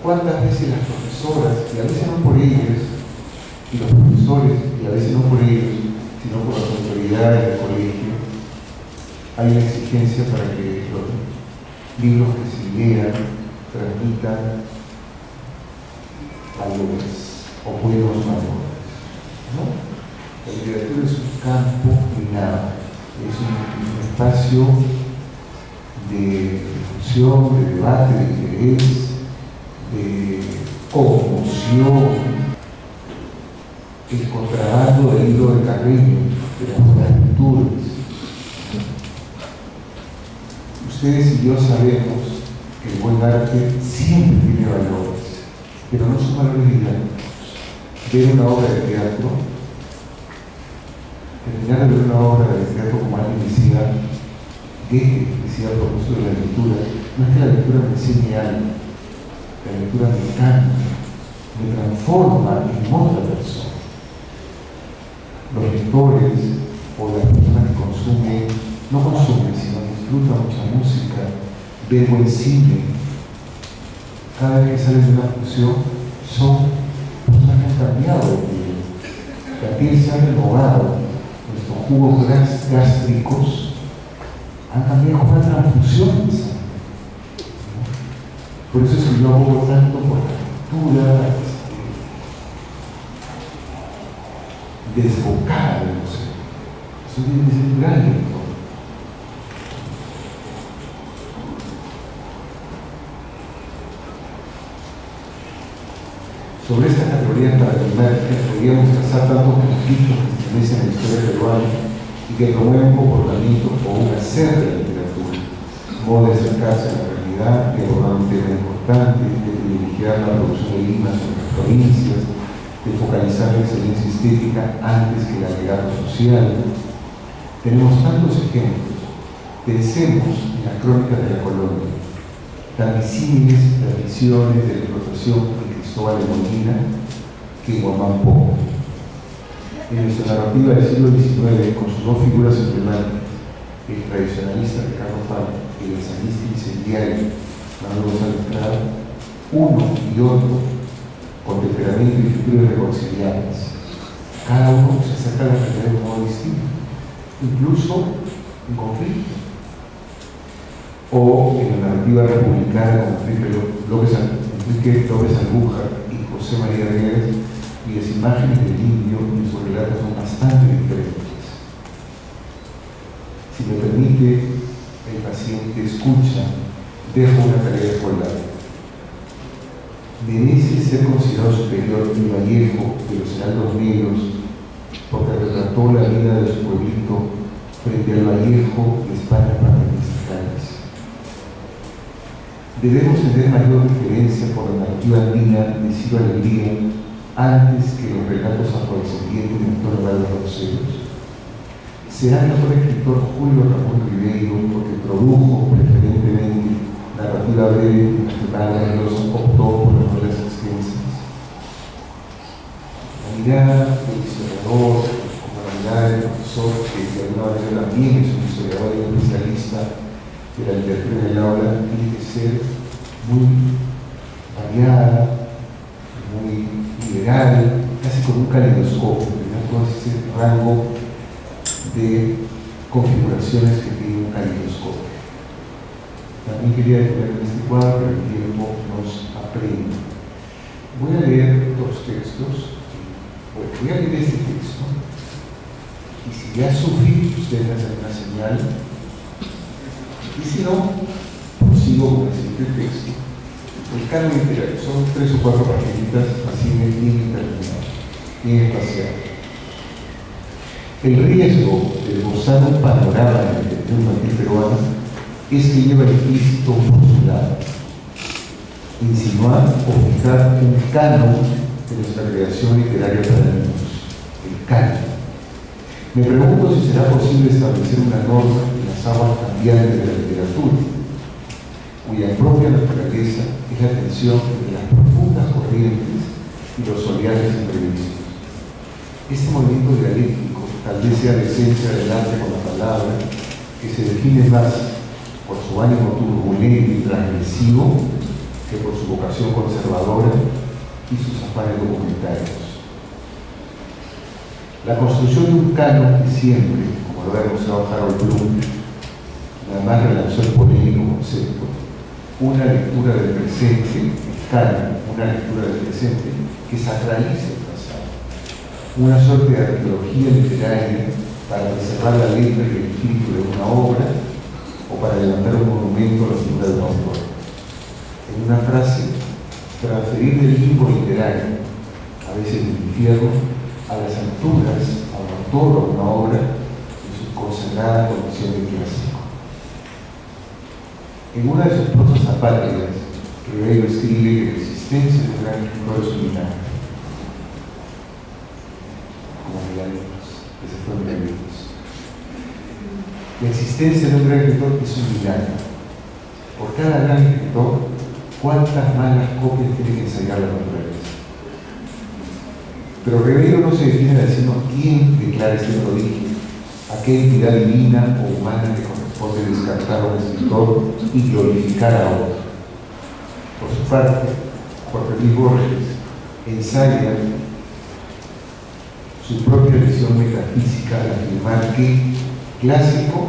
¿Cuántas veces las profesoras, y a veces no por ellas, y los profesores, y a veces no por ellos, sino por las autoridades del colegio, hay una exigencia para que los libros que se lean transmitan valores o buenos valores, ¿no? La literatura es un campo minado, es un espacio de discusión, de debate, de interés, de conmoción, el contrabando del libro de Carreño, de las buenas lecturas. Ustedes y yo sabemos que el buen arte siempre tiene valores, pero no son valores didácticos. Ver una obra de teatro, terminar de ver una obra de teatro como alguien decía a propósito de la lectura, no es que la lectura me enseñe algo, la lectura me cambia, me transforma en otra persona. Los lectores o las personas que no consumen, sino disfrutan mucha música, ven buen cine, cada vez que salen de una función son personas que han cambiado de vida. La piel se ha renovado, nuestros jugos gástricos han cambiado con una transfusión de sangre. Por eso es que yo abogo tanto por la lectura desbocada de los seres. Eso tiene que ser un gran lector. Sobre esta categoría paradigmática podríamos trazar tantos conflictos que se establecen en la historia peruana y que promueven un comportamiento o un hacer de la literatura, un modo de acercarse a la realidad oportunidad de abordar un tema importante, de privilegiar la producción de Lima sobre las provincias, de focalizar la excelencia estética antes que el alegato social. Tenemos tantos ejemplos. Pensemos en las crónicas de la colonia, tan disímiles las visiones de la explotación de Cristóbal de Molina que en Huamampo. En nuestra narrativa del siglo XIX, con sus dos figuras emblemáticas, el tradicionalista Ricardo Faro y el ensayista incendiario Manuel González Prado, uno y otro, con temperamento y futuras reconciliables. Cada uno se acerca a la realidad de un modo distinto, incluso en conflicto. O en la narrativa republicana con Enrique López Andújar y José María Reyes, cuyas imágenes del indio y sus relatos son bastante diferentes. Si me permite, el paciente escucha, dejo una tarea escolar. Merece ser considerado superior el Vallejo de los Heraldos Negros porque retrató la vida de su pueblito frente al Vallejo de España para los mexicanos. Debemos tener mayor referencia por la narrativa andina de Ciro Alegría antes que los relatos afrodescendientes de Antonio Valdes Roseros. Será el mejor escritor Julio Ramón Ribeiro porque produjo preferentemente narrativa breve y nacional y los optó por las novelas extensas. La mirada del historiador, como la mirada del profesor, que de alguna manera también es un historiador y un especialista de la literatura del aula, tiene que ser muy variada, muy liberal, casi como un caleidoscopio, tener todo ese rango de configuraciones que tiene un caleidoscopio. También quería detener en este cuadro, pero el tiempo nos apremia. Voy a leer dos textos. Bueno, voy a leer este texto. Y si ya sufrí, ustedes me hacen una señal. Y si no, prosigo con el siguiente texto. El canon literario son 3 o 4 paginitas, así bien determinado, bien espaciado. El riesgo de gozar un panorama de la literatura infantil peruana es que lleva implícito un postulado, insinuar o fijar un canon de nuestra creación literaria para niños, el canon. Me pregunto si será posible establecer una norma en las aguas cambiantes de la literatura, cuya propia naturaleza es la tensión entre las profundas corrientes y los oleajes imprevistos. Este movimiento dialéctico tal vez sea la esencia del arte con la palabra, que se define más por su ánimo turbulento y transgresivo que por su vocación conservadora y sus afanes documentarios. La construcción de un canon que siempre, como lo ha demostrado Harold Bloom, nada más relanzó el polémico concepto, una lectura del presente, el canon, una lectura del presente que sacraliza el pasado, una suerte de arqueología literaria para preservar la letra y el espíritu de una obra o para levantar un monumento a la figura de un autor. En una frase, transferir del limbo literario, a veces del infierno, a las alturas, a un autor o a una obra en su consagrada condición de clásico. En una de sus prosas apátridas, Ribeiro escribe que la existencia de un gran escritor es un milagro. Como milagros, que se fueron milagros. La existencia de un gran escritor es un milagro. Por cada gran escritor, ¿cuántas malas copias tiene que ensayar la naturaleza? Pero Ribeiro no se detiene a decirnos quién declara este prodigio, a qué entidad divina o humana le corresponde descartar a un escritor y glorificar a otro. Por su parte, Jorge Luis Borges ensaya su propia lección metafísica al afirmar que clásico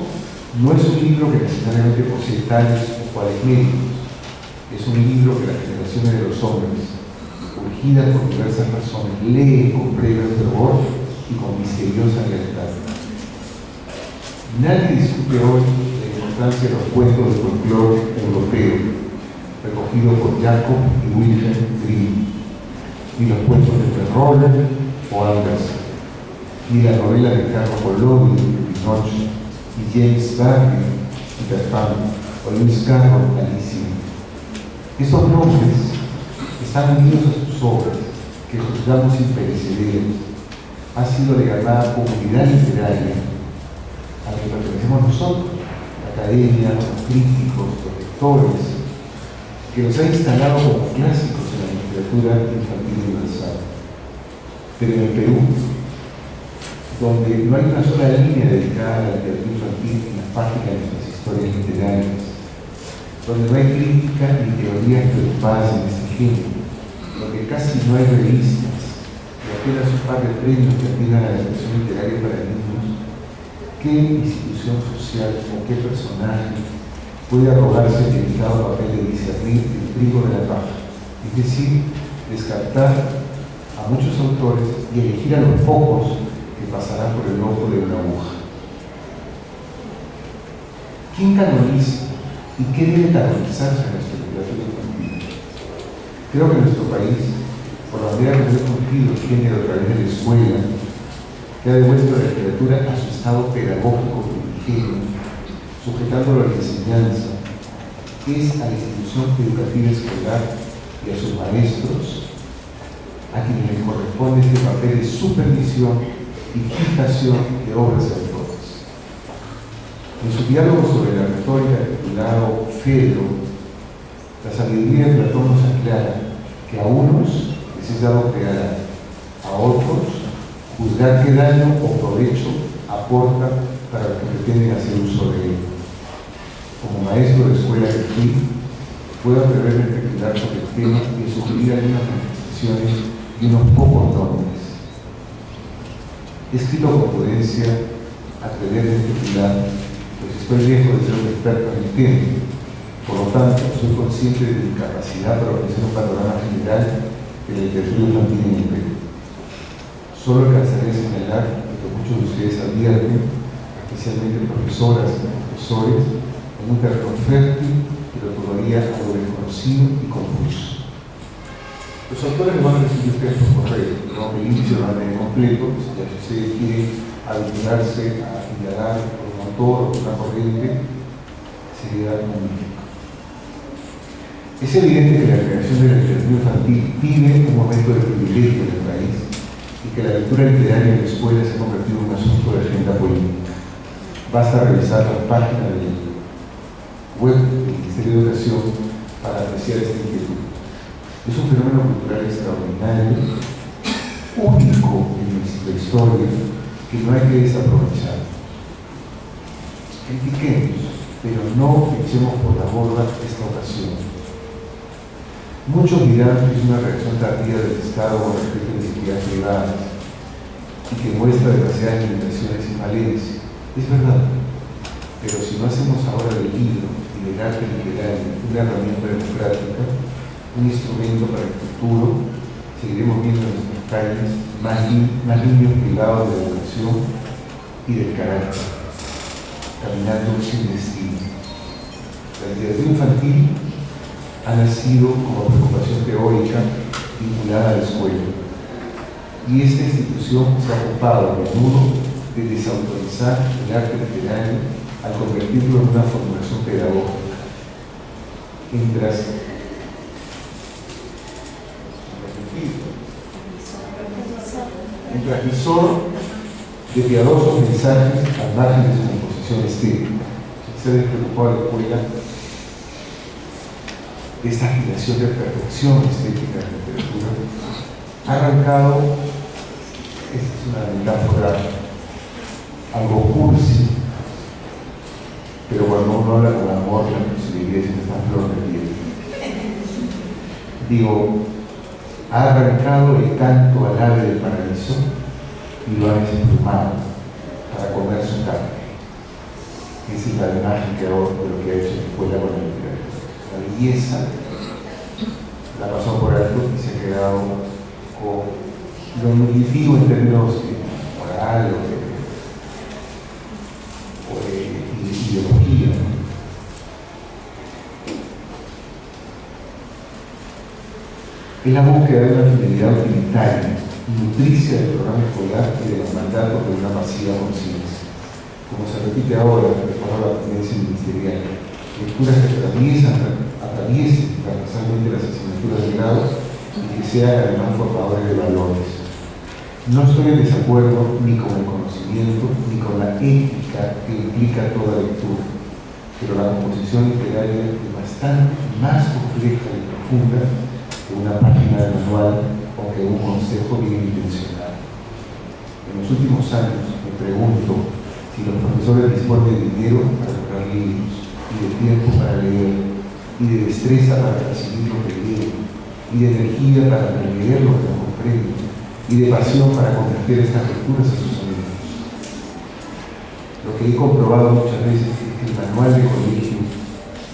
no es un libro que necesariamente posee tales o cuales méritos, es un libro que las generaciones de los hombres, urgidas por diversas razones, leen con previo fervor y con misteriosa lealtad. Nadie discute hoy la importancia de los cuentos del folclore europeo, recogidos por Jacob y Wilhelm Grimm, ni los cuentos de Perrault o Andersen, ni la novela de Carlo Collodi, Pinocho, y James Barrie, Peter Pan, o Luis Carlos Alicia. Estos nombres están unidos a sus obras, que juzgamos imperecederos. Ha sido la llamada comunidad literaria a la que pertenecemos nosotros, la academia, los críticos, los lectores, que los ha instalado como clásicos en la literatura infantil universal. Pero en el Perú, donde no hay una sola línea dedicada a la literatura infantil en las páginas de nuestras historias literarias, donde no hay crítica ni teorías preocupadas en este género, donde casi no hay revistas y apenas un par de premios que aspiran a la expresión literaria para niños, ¿qué institución social o qué personaje puede arrogarse el delicado papel de discernir el trigo de la paja? Es decir, descartar a muchos autores y elegir a los pocos que pasarán por el ojo de una aguja. ¿Quién canoniza y qué debe canonizarse en nuestra literatura infantil? Creo que en nuestro país, por la manera que se ha construido el género a través de la escuela, que ha devuelto la literatura a su estado pedagógico primigenio, sujetándolo a la enseñanza, es a la institución educativa escolar y a sus maestros a quienes les corresponde este papel de supervisión y citación de obras y autores. En su diálogo sobre la retórica titulado Fedro, la sabiduría de Platón nos aclara que a unos les es dado crear, a otros juzgar qué daño o provecho aporta para los que pretenden hacer uso de él. Como maestro de escuela que fui, puedo atreverme a especular sobre el tema y sugerir algunas manifestaciones y unos pocos nombres. He escrito con prudencia, atreverme a especular, pues estoy lejos de ser un experto en el tema. Por lo tanto, soy consciente de mi capacidad para ofrecer un panorama general de la literatura infantil en el Perú. Solo alcanzaré a señalar lo que muchos de ustedes advierten, especialmente profesoras y profesores, en un terreno fértil, pero todavía algo desconocido y confuso. Los autores me van a recibir ustedes por correo, no que el índice lo van a tener completo, si ustedes quieren aventurarse a indagar por un autor o por una corriente, sería magnífico. Es evidente que la creación de la literatura infantil vive un momento de privilegio en el país y que la lectura literaria en la escuela se ha convertido en un asunto de agenda política. Basta revisar las páginas del web del Ministerio de Educación para apreciar esta inquietud. Es un fenómeno cultural extraordinario, único en nuestra historia, que no hay que desaprovechar. Critiquemos, pero no echemos por la borda esta ocasión. Muchos dirán que es una reacción tardía del Estado con respecto a las actividades privadas y que muestra demasiadas limitaciones y falencias. Es verdad, pero si no hacemos ahora del libro y del arte literario una herramienta democrática, un instrumento para el futuro, seguiremos viendo en nuestras calles más niños privados de la educación y del carácter, caminando sin destino. La literatura infantil ha nacido como preocupación teórica vinculada a la escuela, y esta institución se ha ocupado a menudo de desautorizar el arte literario al convertirlo en una formulación pedagógica. Un transmisor de piadosos mensajes al margen de su composición estética. Se ha despreocupado a la escuela de esta aspiración de perfección estética de la literatura. Ha arrancado, esta es una metáfora algo cursi, pero cuando uno habla con amor, la posibilidad de esta flor de piel. Digo, ha arrancado el canto al ave del paraíso y lo ha desplumado para comer su carne. Esa es la imagen que hago de lo que ha hecho la escuela con la literatura. La belleza la pasó por alto y se ha quedado con lo nutritivo en términos moral o de ideología. Es la búsqueda de una finalidad utilitaria, nutricia del programa escolar y de los mandatos de una masiva conciencia. Como se repite ahora, de acuerdo a la tendencia ministerial, lecturas que atraviesen transversalmente las asignaturas de grado y que sean además formadores de valores. No estoy en desacuerdo ni con el conocimiento ni con la ética que implica toda lectura, pero la composición literaria es bastante más compleja y profunda que una página de manual o que un consejo bien intencionado. En los últimos años me pregunto si los profesores disponen de dinero para comprar libros, y de tiempo para leer, y de destreza para percibir lo que leen, y de energía para releer lo que no comprenden, y de pasión para convertir estas lecturas a sus amigos. Lo que he comprobado muchas veces es que el manual de colegio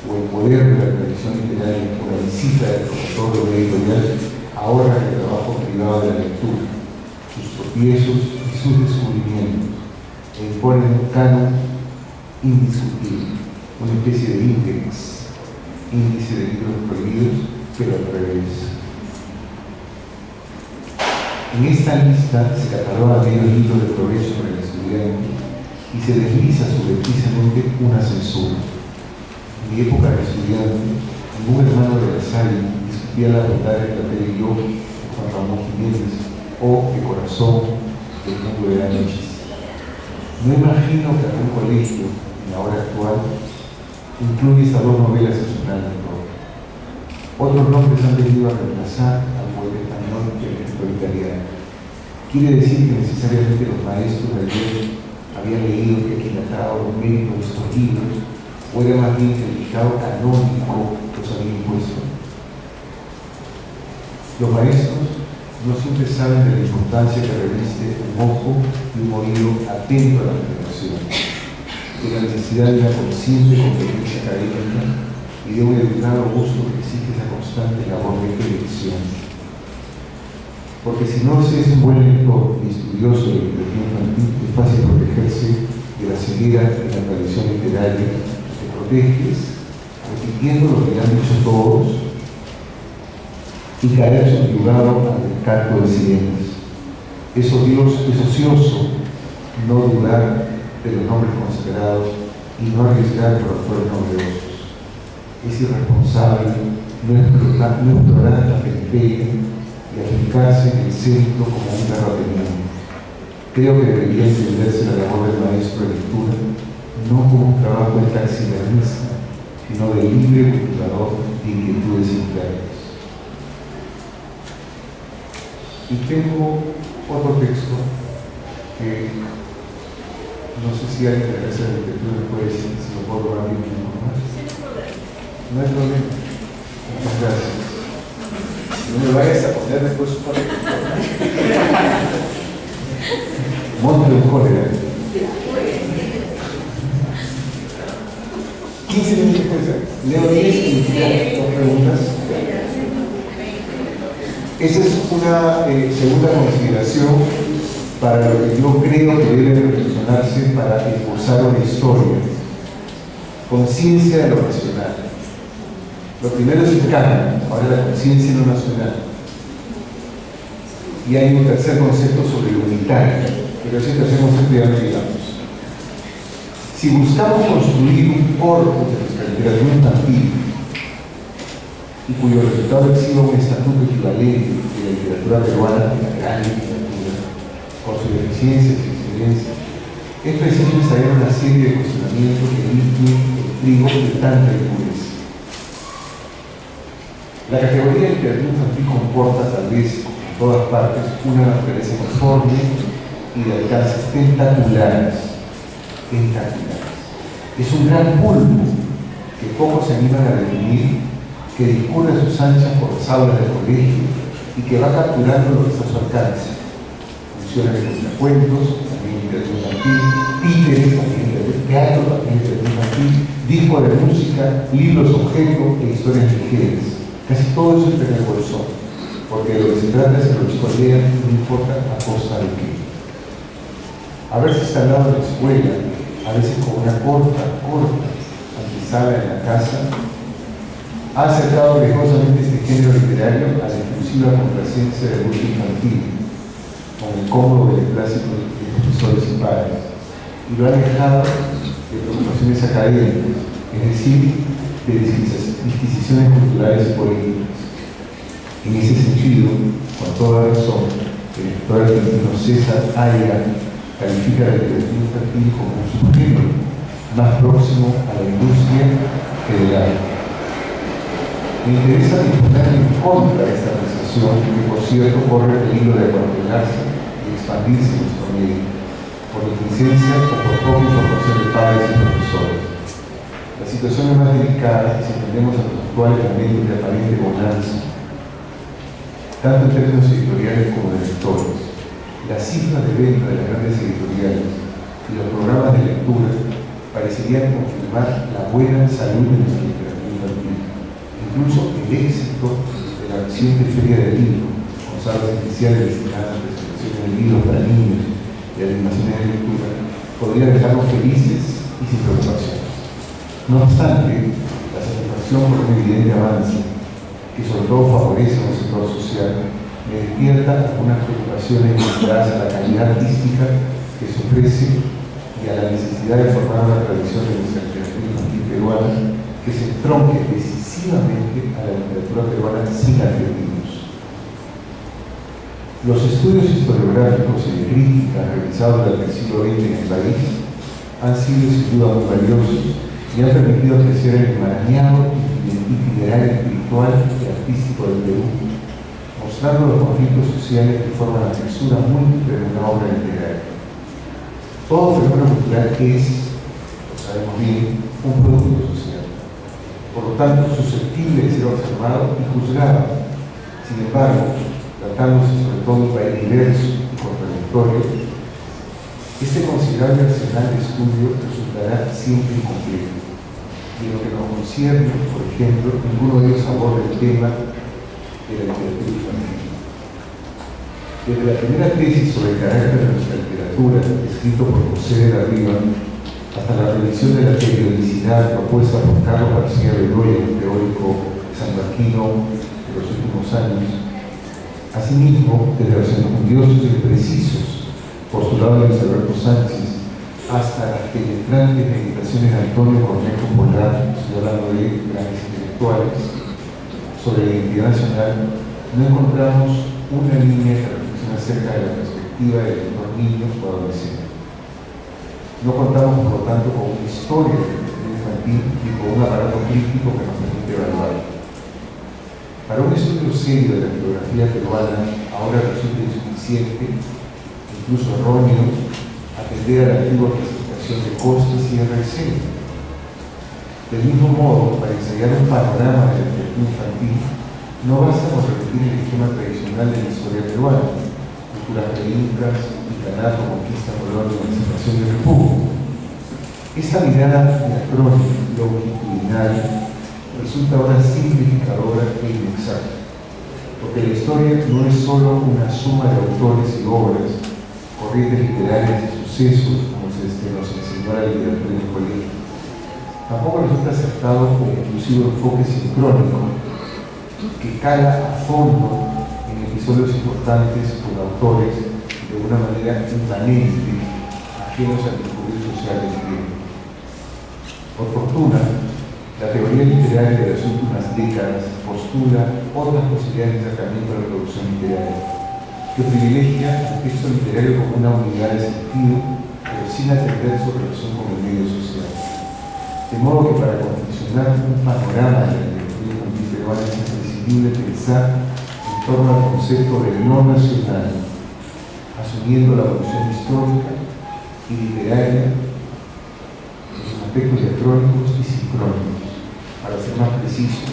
o el poder de la tradición literaria o la visita del promotor de editorial ahorra el trabajo privado de la lectura, sus tropiezos y sus descubrimientos, e imponen un canon indiscutible, una especie de índice de libros prohibidos, pero al revés. En esta lista se cataloga medio libro de provecho para el estudiante y se desliza subrepticiamente una censura. En mi época de estudiante, ningún hermano de la Salle discutía la bondad de Plater y yo, de Juan Ramón Jiménez, o de Corazón, del mundo de la noche. No imagino que algún colegio, en la hora actual, incluye estas dos novelas en su plan de todo. Otros nombres han venido a reemplazar al poeta español y al escritor italiano. Quiere decir que necesariamente los maestros de ayer habían leído y aquilatado los méritos de estos libros, o era más bien que el dictado canónico los había impuesto. Los maestros no siempre saben de la importancia que reviste un ojo y un oído atento a la reflexión, de la necesidad de una consciente competencia académica y de un educado gusto que exige esa constante labor de elección. Porque si no se es un buen lector y estudioso de literatura infantil, es fácil protegerse de la ceguera de la tradición literaria. Te proteges repitiendo lo que han dicho todos y caer subyugado ante el canto de sirenas. Es ocioso no dudar de los nombres consagrados y no arriesgar por los fueros novedosos. Es irresponsable no explorar la periferia y aplicarse en el centro como un perro teniente. Creo que debería entenderse la labor del maestro de lectura no como un trabajo de taxidermista, sino de libre cultivador de inquietudes literarias. Y tengo otro texto que no sé si alguien de la clase de literatura me puede decir si lo puedo robar 10 minutos más. No hay problema. Muchas gracias. No me vayas a poner después un par de monte de cólera. 15 minutos puede ser. Leo 10 y 2 preguntas. Esa es una segunda consideración para lo que yo creo que debe reflexionarse para esbozar una historia. Conciencia de lo nacional. Lo primero es el canon, ahora la conciencia de lo nacional. Y hay un tercer concepto sobre lo unitario, pero ese tercer concepto ya no digamos. Si buscamos construir un corpus de nuestra literatura infantil y cuyo resultado exhiba un estatuto equivalente de la literatura peruana, de la gran literatura, con sus deficiencias y excelencias, es preciso ensayar una serie de cuestionamientos que limpien el trigo de tanta impureza. La categoría de literatura infantil comporta, tal vez en todas partes, una naturaleza conforme y de alcances tentaculares. Es un gran pulpo que pocos se animan a definir, que discurre a sus anchas por las aulas del colegio y que va capturando lo que está a su alcance. Funciones de contracuentos, también literatura infantil, títeres, también literatura teatro, también literatura infantil, discos de música, libros objeto e historias ligeras. Casi todo eso está en el bolsón, porque de lo que se trata es que los chicos lean, no importa a costa de qué. Haberse instalado en la escuela, a veces con una corta antesala en la casa, ha acercado lejosamente este género literario a la exclusiva complacencia del gusto infantil, con el cómodo beneplácito de profesores y padres, y lo ha alejado de preocupaciones académicas, es decir, de disquisiciones culturales y políticas. En ese sentido, con toda razón, el escritor argentino César Haya califica la literatura infantil como un subgénero más próximo a la industria que del arte. Me interesa disponer en contra de esta apreciación, que por cierto corre el peligro de acuartelarse y expandirse en nuestro medio, por licencia o por propia información de padres y profesores. La situación es más delicada si atendemos a los actuales momentos de aparente bonanza, tanto en términos editoriales como de lectores. Las cifras de venta de las grandes editoriales y los programas de lectura parecerían confirmar la buena salud de nuestra literatura infantil, incluso el éxito de la reciente Feria del Libro, con salas especiales destinadas a presentaciones de libros para niños y animaciones de lectura, podría dejarnos felices y sin preocupaciones. No obstante, la satisfacción por un evidente avance, que sobre todo favorece a un sector social, me despierta algunas preocupaciones vinculadas a la calidad artística que se ofrece y a la necesidad de formar una tradición de nuestra literatura infantil peruana que se entronque decisivamente a la literatura peruana sin argentinos. Los estudios historiográficos y de crítica realizados durante el siglo XX en el país han sido sin duda muy valiosos y han permitido apreciar el enmarañado itinerario espiritual y artístico del Perú, mostrando los conflictos sociales que forman la textura múltiple de una obra literaria. Todo fenómeno cultural es, lo sabemos bien, un producto social, por lo tanto susceptible de ser observado y juzgado. Sin embargo, tratándose sobre todo de un país diverso y contradictorio, este considerable arsenal de estudio resultará siempre incompleto. Y en lo que nos concierne, por ejemplo, ninguno de ellos aborda el tema de la literatura infantil. Desde la primera tesis sobre el carácter de nuestra literatura, escrito por José de la Riva, hasta la revisión de la periodicidad propuesta por Carlos García Bedoya, un teórico sanmarquino de los últimos años, asimismo, desde los enjundiosos y precisos postulados de Luis Alberto Sánchez, hasta las penetrantes meditaciones de Antonio Cornejo Polar, estoy hablando de grandes intelectuales, sobre la identidad nacional, no encontramos una línea que reflexiona acerca de la perspectiva del lector niño o adolescente. No contamos, por lo tanto, con una historia de la literatura infantil y con un aparato crítico que nos permite evaluar. Para un estudio serio de la bibliografía peruana, ahora resulta insuficiente, incluso erróneo, atender a la antigua clasificación de costes y RC. Del mismo modo, para ensayar un panorama de la literatura infantil, no basta con repetir el esquema tradicional de la historia peruana: cultura pre-incas, incanato, conquista, colonial, emancipación y república. Esta mirada anacrónica y longitudinal resulta ahora simplificadora e inexacta, porque la historia no es solo una suma de autores y obras, corrientes literarias y sucesos, como nos enseñó la literatura en el colegio. Tampoco resulta acertado como inclusive enfoque sincrónico que cala a fondo en episodios importantes con autores de una manera inmanente, ajenos al discurrir social del tiempo. Por fortuna, la teoría literaria de las últimas décadas postula otras posibilidades de acercamiento a la producción literaria, que privilegia el texto literario como una unidad de sentido, pero sin atender su relación con el medio social. De modo que para confeccionar un panorama de la literatura infantil peruana es imprescindible pensar en torno al concepto del no nacional, asumiendo la evolución histórica y literaria en sus aspectos diacrónicos y sincrónicos. Para ser más preciso,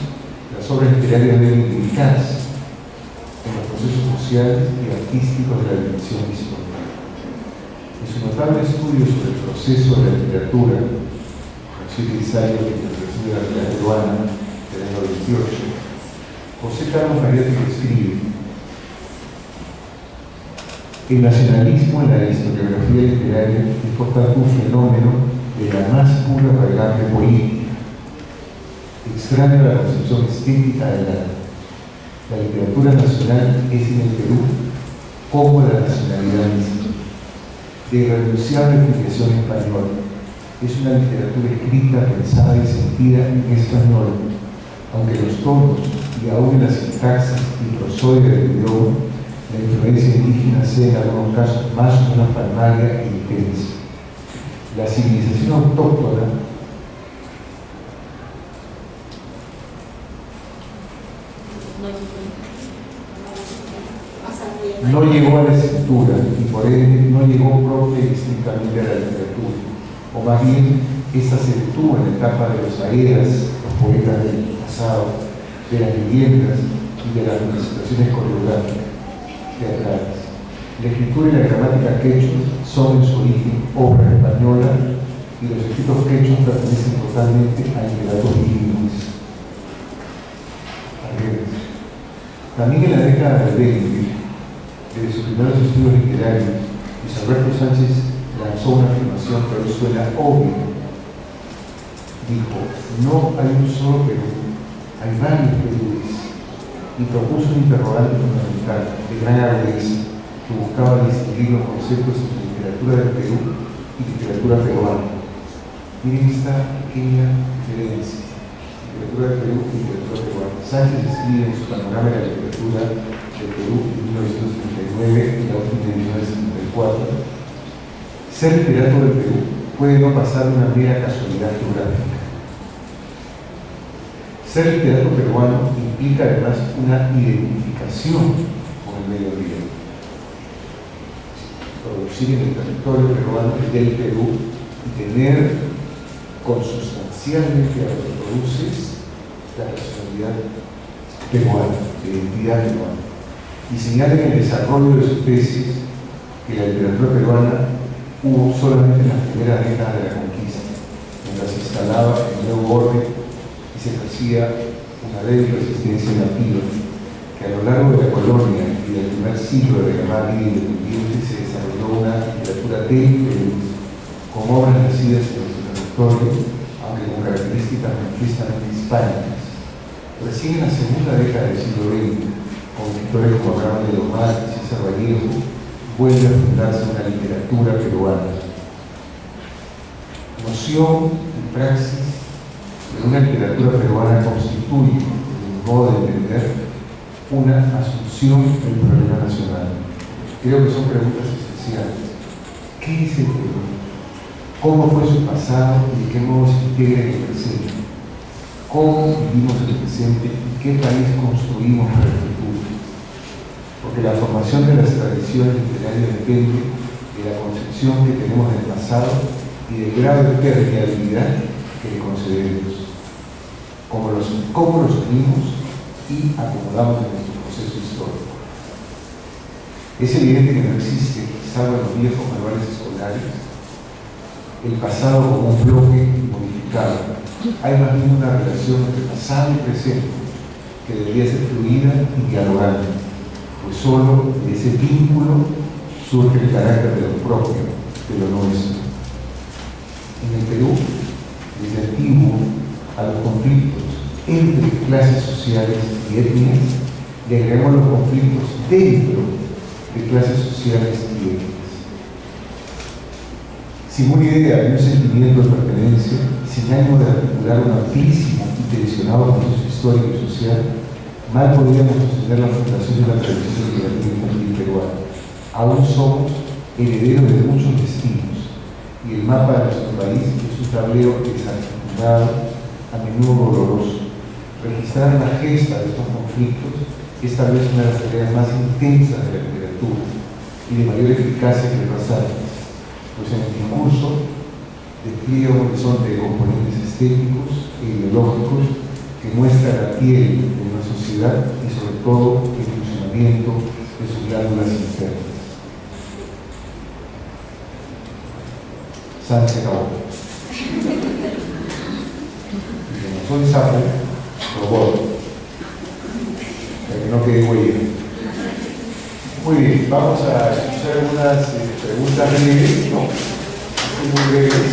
las obras literarias deben implicarse en los procesos sociales y artísticos de la dimensión histórica. En su notable estudio sobre el proceso de la literatura, Siete ensayos de interpretación de la realidad peruana del año 28, José Carlos Mariátegui escribe: el nacionalismo en la historiografía literaria es por tanto un fenómeno de la más pura raigambre política, extraño a la concepción estética del arte. La literatura nacional es en el Perú como la nacionalidad misma, de irrenunciable filiación española, Es una literatura escrita, pensada y sentida en español, aunque los tonos y aún en la sintaxis y prosodia del idioma, la influencia indígena sea en algunos casos más o menos palmaria e intensa. La civilización autóctona no llegó a la escritura y por ende no llegó propia y distintamente a la literatura, o más bien esta se detuvo en la etapa de los aedas, los poetas del pasado, de las leyendas y de las representaciones coreográficas, teatrales. La escritura y la gramática quechua son en su origen obra española y los escritos quechuas pertenecen totalmente a literatos bilingües. También en la década del 20, desde sus primeros estudios literarios, Luis Alberto Sánchez lanzó una afirmación que hoy suena obvia. Dijo: no hay un solo Perú, hay varios Perúes, y propuso un interrogante fundamental de gran agudeza que buscaba distinguir los conceptos entre literatura del Perú y literatura peruana. Miren esta pequeña diferencia: literatura del Perú y literatura peruana. Sánchez escribe en su panorama de la literatura del Perú en 1939 y la última en 1974. Ser literato del Perú puede no pasar de una mera casualidad geográfica. Ser literato peruano implica además una identificación con el medio ambiente. Producir en el territorio peruano del Perú y tener consustancialmente a lo que produces la personalidad peruana, la identidad peruana. Y señala en el desarrollo de su tesis que la literatura peruana hubo solamente en las primeras décadas de la conquista, mientras se instalaba el nuevo orden y se ejercía una débil resistencia nativa, que a lo largo de la colonia y del primer siglo de la llamada vida independiente se desarrolló una literatura del Perú, con obras nacidas en nuestro territorio, aunque con características manifiestamente hispánicas. Recién en la segunda década del siglo XX, con escritores como Abraham de Lomar y César Vallejo, vuelve a fundarse una literatura peruana. Noción y praxis de una literatura peruana constituye, en mi modo de entender, una asunción del problema nacional. Creo que son preguntas esenciales. ¿Qué es el Perú? ¿Cómo fue su pasado y de qué modo se integra en el presente? ¿Cómo vivimos el presente y qué país construimos para el futuro? Porque la formación de las tradiciones literarias depende de la concepción que tenemos del pasado y del grado de permeabilidad que le concedemos, cómo los unimos y acomodamos en nuestro proceso histórico. Es evidente que no existe, salvo en los viejos manuales escolares, el pasado como un bloque modificado. Hay más bien una relación entre pasado y presente que debería ser fluida y dialogante, pues solo de ese vínculo surge el carácter de lo propio, de lo nuestro. En el Perú, desde antiguo, a los conflictos entre clases sociales y etnias, le agregamos los conflictos dentro de clases sociales y etnias. Sin una idea de un sentimiento de pertenencia, sin ánimo de articular un amplísimo y tensionado proceso histórico y social, mal podríamos sostener la fundación de la tradición literaria infantil peruana. Aún somos herederos de muchos destinos, y el mapa de nuestro país es un tablero desarticulado, a menudo doloroso. Registrar la gesta de estos conflictos es tal vez una de las tareas más intensas de la literatura y de mayor eficacia que el pasado, pues en el discurso despliega un horizonte de componentes estéticos e ideológicos que muestra la piel de una sociedad y sobre todo el funcionamiento de sus glándulas internas. Sánchez acabó. Y como soy sapo, lo borro, para que no quede huella. Muy bien, vamos a escuchar algunas preguntas breves, ¿no? Muy breves.